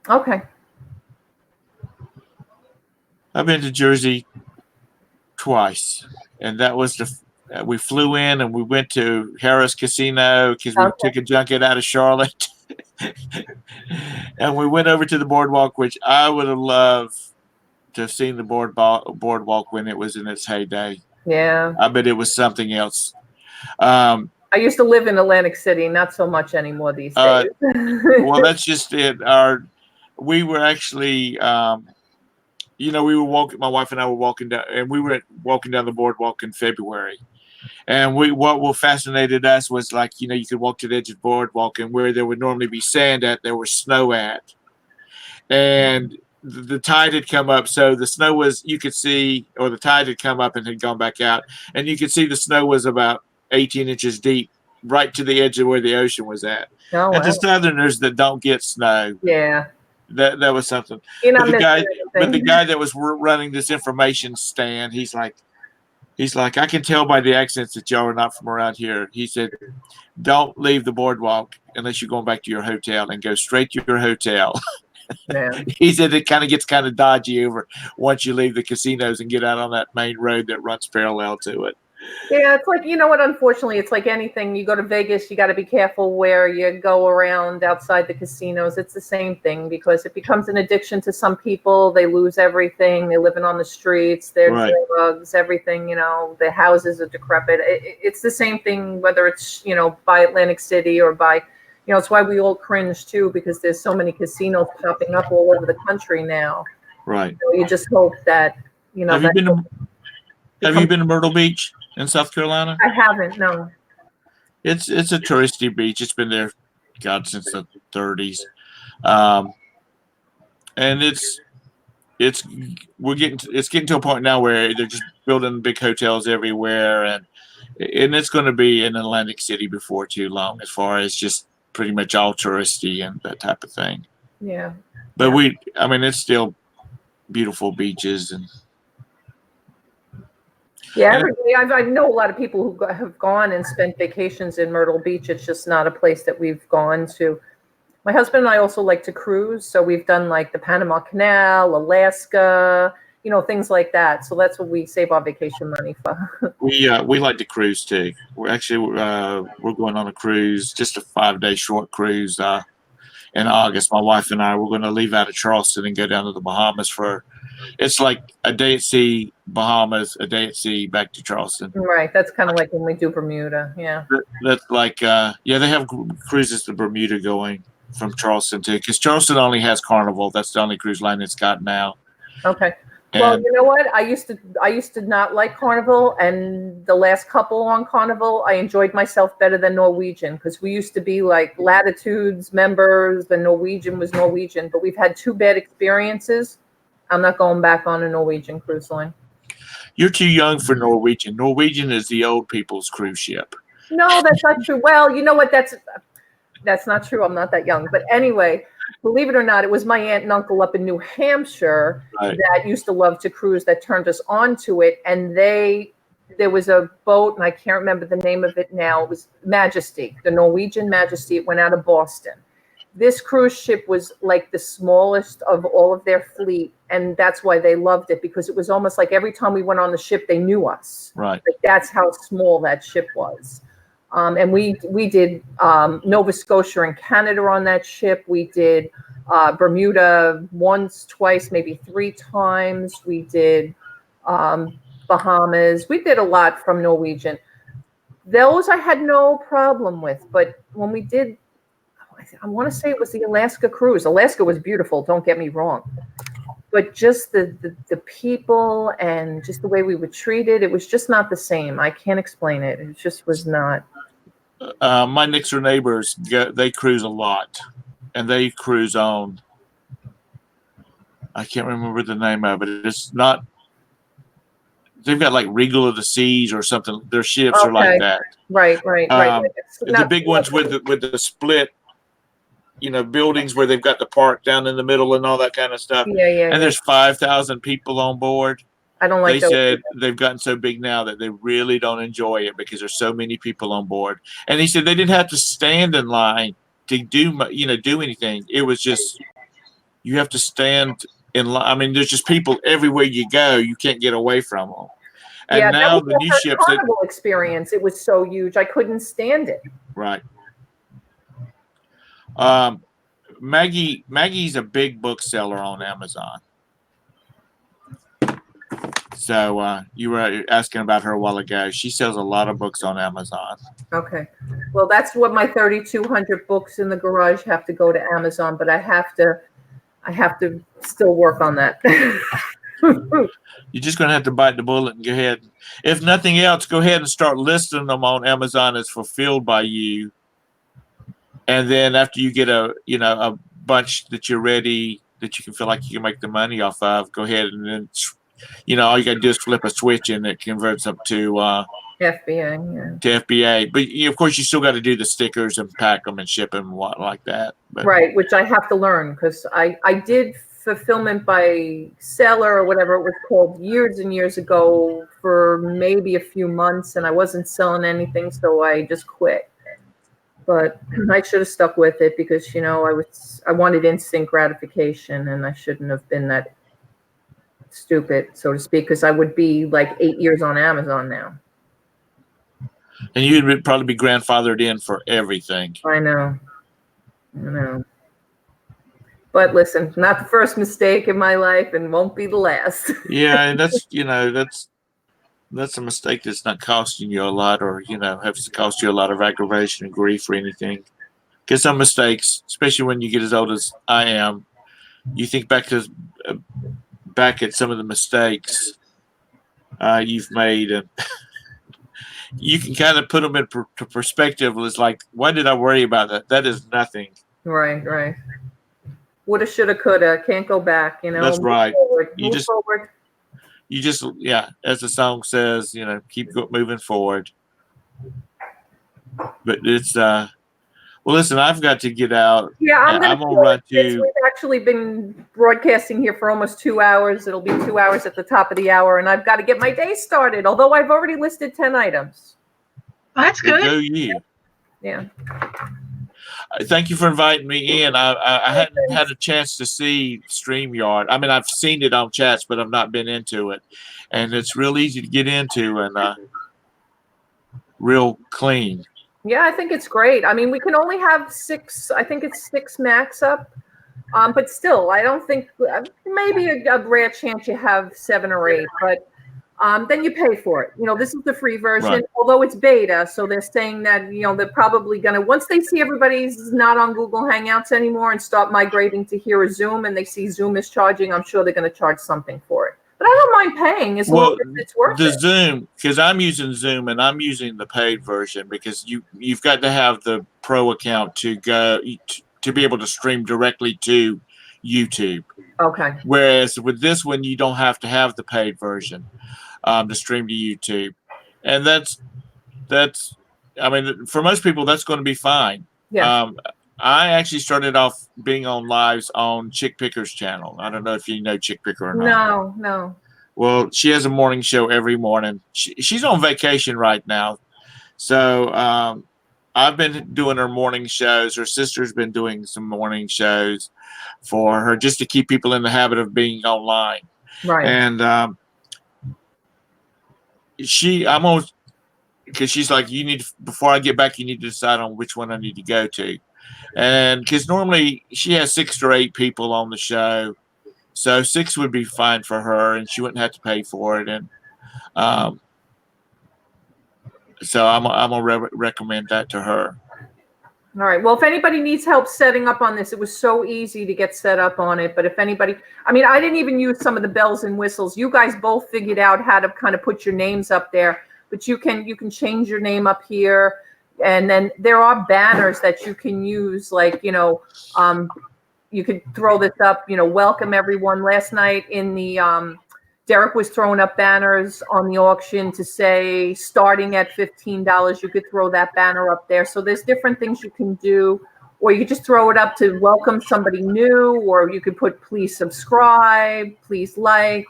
Okay. I've been to Jersey twice, and that was we flew in and we went to Harrah's Casino because we took a junket out of Charlotte, and we went over to the boardwalk, which I would have loved to have seen the boardwalk when it was in its heyday. Yeah. I bet it was something else. I used to live in Atlantic City, not so much anymore these days. Well, that's just it. We were actually, we were walking. My wife and I were walking down, and we were walking down the boardwalk in February. And what fascinated us was you could walk to the edge of the boardwalk, and where there would normally be sand at, there was snow at. And the tide had come up, so the snow was, you could see, or the tide had come up and had gone back out, and you could see the snow was about 18 inches deep, right to the edge of where the ocean was at. Oh, and to Southerners that don't get snow, that was something. But the guy that was running this information stand, he's like, I can tell by the accents that y'all are not from around here. He said, don't leave the boardwalk unless you're going back to your hotel, and go straight to your hotel. Yeah. He said it kind of gets kind of dodgy over once you leave the casinos and get out on that main road that runs parallel to it. Yeah, it's like, unfortunately, it's like anything. You go to Vegas, you got to be careful where you go around outside the casinos. It's the same thing, because it becomes an addiction to some people. They lose everything. They're living on the streets. There's drugs, everything, the houses are decrepit. It's the same thing, whether it's, by Atlantic City or by, it's why we all cringe too, because there's so many casinos popping up all over the country now. Right. So you just hope that, Have you been to Myrtle Beach in South Carolina? I haven't, no. It's a touristy beach. It's been there, since the 30s, and it's getting to a point now where they're just building big hotels everywhere, and it's going to be in Atlantic City before too long, as far as just pretty much all touristy and that type of thing. Yeah. But it's still beautiful beaches and. Yeah, And I know a lot of people who have gone and spent vacations in Myrtle Beach. It's just not a place that we've gone to. My husband and I also like to cruise, so we've done like the Panama Canal, Alaska, things like that. So that's what we save our vacation money for. we like to cruise too. We're going on a cruise, just a 5-day short cruise in August. My wife and I, we're going to leave out of Charleston and go down to the Bahamas for. It's like a day at sea, Bahamas, a day at sea, back to Charleston. Right. That's kind of like when we do Bermuda. Yeah. That's like they have cruises to Bermuda going from Charleston too, because Charleston only has Carnival. That's the only cruise line it's got now. Okay. Well, And you know what? I used to not like Carnival, and the last couple on Carnival, I enjoyed myself better than Norwegian, because we used to be like Latitudes members, and Norwegian was Norwegian, but we've had 2 bad experiences. I'm not going back on a Norwegian cruise line. you're too young for Norwegian. Norwegian is the old people's cruise ship. No, that's not true. Well, you know what? That's not true. I'm not that young. But anyway, believe it or not, it was my aunt and uncle up in New Hampshire that used to love to cruise that turned us onto it. And there was a boat, and I can't remember the name of it now. It was Majesty, the Norwegian Majesty. It went out of Boston. This cruise ship was like the smallest of all of their fleet. And that's why they loved it, because it was almost like every time we went on the ship, they knew us. Right. Like that's how small that ship was. And we did Nova Scotia and Canada on that ship. We did Bermuda once, twice, maybe 3 times. We did Bahamas. We did a lot from Norwegian. Those I had no problem with. But when we did, I want to say it was the Alaska cruise. Alaska was beautiful, don't get me wrong. But just the people and just the way we were treated, it was just not the same. I can't explain it. It just was not. My next-door neighbors, they cruise a lot, and they cruise on. I can't remember the name of it. It's not. They've got like Regal of the Seas or something. Their ships are like that. Right. The big ones with the split, buildings where they've got the park down in the middle and all that kind of stuff. Yeah. And there's 5,000 people on board. I don't like They those. said they've gotten so big now that they really don't enjoy it because there's so many people on board. And he said they didn't have to stand in line to do anything. It was just you have to stand in line. I mean, there's just people everywhere you go. You can't get away from them. And now the new ships. Carnival experience. It was so huge. I couldn't stand it. Right. Maggie's a big bookseller on Amazon. So you were asking about her a while ago. She sells a lot of books on Amazon. Okay. Well, that's what my 3,200 books in the garage have to go to Amazon, but I have to still work on that. You're just going to have to bite the bullet and go ahead. If nothing else, go ahead and start listing them on Amazon as fulfilled by you. And then after you get a bunch that you're ready, that you can feel like you can make the money off of, go ahead and then, all you got to do is flip a switch and it converts up to FBA. Yeah. To FBA. But of course, you still got to do the stickers and pack them and ship them and what like that. But, right, which I have to learn because I did fulfillment by seller or whatever it was called years and years ago for maybe a few months, and I wasn't selling anything, so I just quit. But I should have stuck with it because I wanted instant gratification, and I shouldn't have been that stupid, so to speak, because I would be like 8 years on Amazon now. And you'd probably be grandfathered in for everything. I know. But listen, not the first mistake in my life, and won't be the last. Yeah, and that's a mistake that's not costing you a lot, or has to cost you a lot of aggravation and grief or anything. Because some mistakes, especially when you get as old as I am, you think back at some of the mistakes you've made, and you can kind of put them into perspective. It's like, why did I worry about that? That is nothing. Right. Woulda, shoulda, coulda. Can't go back. That's right. Move forward. You just, as the song says, keep moving forward. But it's, well, Well, listen, I've got to get out. Yeah, I'm I'm going gonna run to. to. We've actually been broadcasting here for almost 2 hours. It'll be 2 hours at the top of the hour, and I've got to get my day started. Although I've already listed 10 items. That's Well, good. go you. Yeah. Thank you for inviting me in. I hadn't had a chance to see StreamYard. I mean, I've seen it on chats, but I've not been into it, and it's real easy to get into and real clean. Yeah, I think it's great. I mean, we can only have 6. I think it's 6 max up. But still, I don't think maybe a rare chance you have 7 or 8, but then you pay for it. This is the free version, Right. although it's beta. So they're saying that, they're probably going to, once they see everybody's not on Google Hangouts anymore and start migrating to here or Zoom, and they see Zoom is charging, I'm sure they're going to charge something for it. But I don't mind paying as long as it's worth the it. Zoom, because I'm using Zoom and I'm using the paid version because you've got to have the pro account to be able to stream directly to YouTube. Okay. Whereas with this one, you don't have to have the paid version to stream to YouTube, and that's. I mean, for most people, that's going to be fine. Yeah. I actually started off being on lives on Chick Picker's channel. I don't know if you know Chick Picker or not. No. Well, she has a morning show every morning. She's on vacation right now. So I've been doing her morning shows. Her sister's been doing some morning shows for her just to keep people in the habit of being online. Right. And I'm almost, because she's like, before I get back, you need to decide on which one I need to go to. And because normally she has 6 or 8 people on the show. So 6 would be fine for her, and she wouldn't have to pay for it. And so I'm gonna recommend that to her. All right. Well, if anybody needs help setting up on this, it was so easy to get set up on it. But if anybody, I mean, I didn't even use some of the bells and whistles. You guys both figured out how to kind of put your names up there, but you can change your name up here. And then there are banners that you can use, like, you could throw this up, welcome everyone. Last night in the, Derek was throwing up banners on the auction to say, starting at $15, you could throw that banner up there. So there's different things you can do, or you could just throw it up to welcome somebody new, or you could put, please subscribe, please like,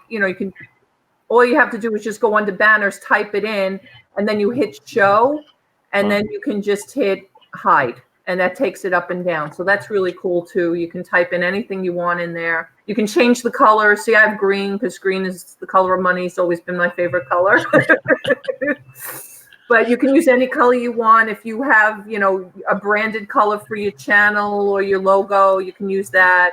all you have to do is just go under banners, type it in, and then you hit show, and then you can just hit hide. And that takes it up and down. So that's really cool too. You can type in anything you want in there. You can change the color. See, I have green because green is the color of money. It's always been my favorite color. But you can use any color you want. If you have, a branded color for your channel or your logo, you can use that.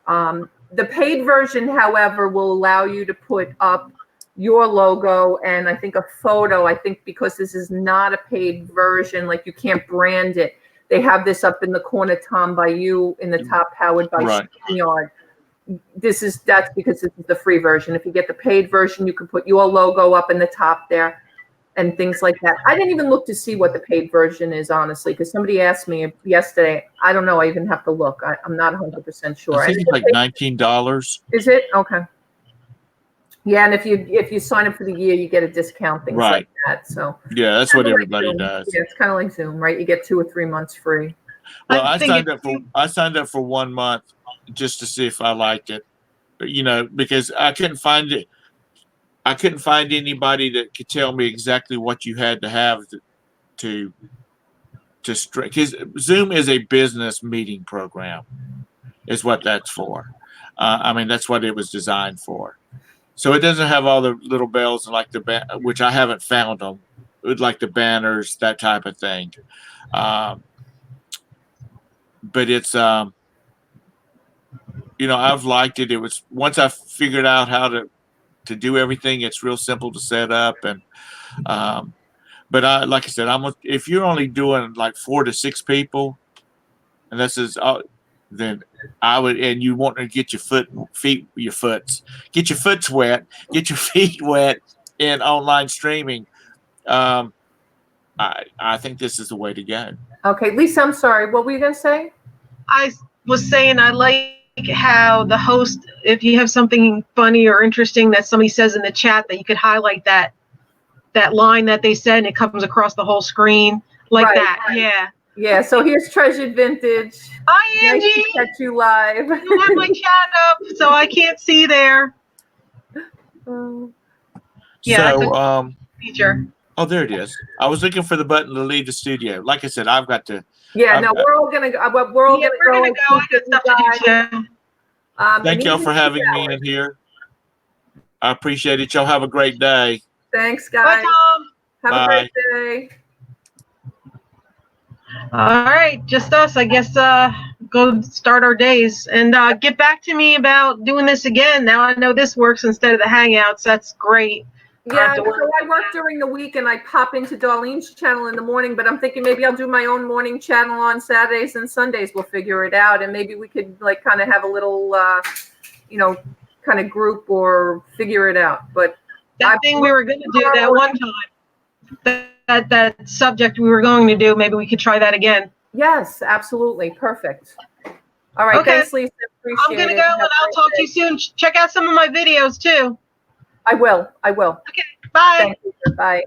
The paid version, however, will allow you to put up your logo and I think a photo. I think because this is not a paid version, like you can't brand it. They have this up in the corner, Tom, by you, in the top, powered by StreamYard. That's because this is the free version. If you get the paid version, you can put your logo up in the top there and things like that. I didn't even look to see what the paid version is, honestly, because somebody asked me yesterday. I don't know. I even have to look. I'm not 100% sure. I think it's like $19. Is it? Okay. Yeah, and if you sign up for the year, you get a discount, things like that. So yeah, that's what everybody does. Yeah, it's kind of like Zoom, right? You get 2 or 3 months free. Well, I signed up for 1 month just to see if I liked it, because I couldn't find it. I couldn't find anybody that could tell me exactly what you had to have to stream. Because Zoom is a business meeting program, is what that's for. I mean, that's what it was designed for. So it doesn't have all the little bells and which I haven't found them, like the banners, that type of thing. But it's, I've liked it. It was, once I figured out how to do everything, it's real simple to set up. And, but like I said, if you're only doing like 4 to 6 people, and then I would, and you want to get your feet wet, get your feet wet in online streaming. I think this is the way to go. Okay, Lisa, I'm sorry. What were you going to say? I was saying I like how the host, if you have something funny or interesting that somebody says in the chat, that you could highlight that line that they said and it comes across the whole screen like that. Right. Yeah. Yeah, so here's Treasured Vintage. Hi, Nice Angie. to catch you live. I don't have my chat up, so I can't see there. Yeah, that's a feature. Oh, there it is. I was looking for the button to leave the studio. Like I said, I've got to. Yeah, no, we're all gonna go. We're all Yeah, we're gonna and go. I got keep stuff you to do guys. too. Thank y'all and for even having me in here. I appreciate it. Y'all have a great day. Thanks, Bye, guys. Tom. Have Bye. a great day. All right, just us. I guess go start our days and get back to me about doing this again. Now I know this works instead of the Hangouts. That's great. Yeah, so I work during the week and I pop into Darlene's channel in the morning, but I'm thinking maybe I'll do my own morning channel on Saturdays and Sundays. We'll figure it out. And maybe we could like kind of have a little, kind of group or figure it out. But that thing we were going to do that one time, that subject we were going to do, maybe we could try that again. Yes, absolutely. Perfect. All right. Okay. Thanks, Lisa. Appreciate I'm going to it. go and I'll talk to you soon. Check out some of my videos too. I will. Okay. Bye. Thank you. Bye.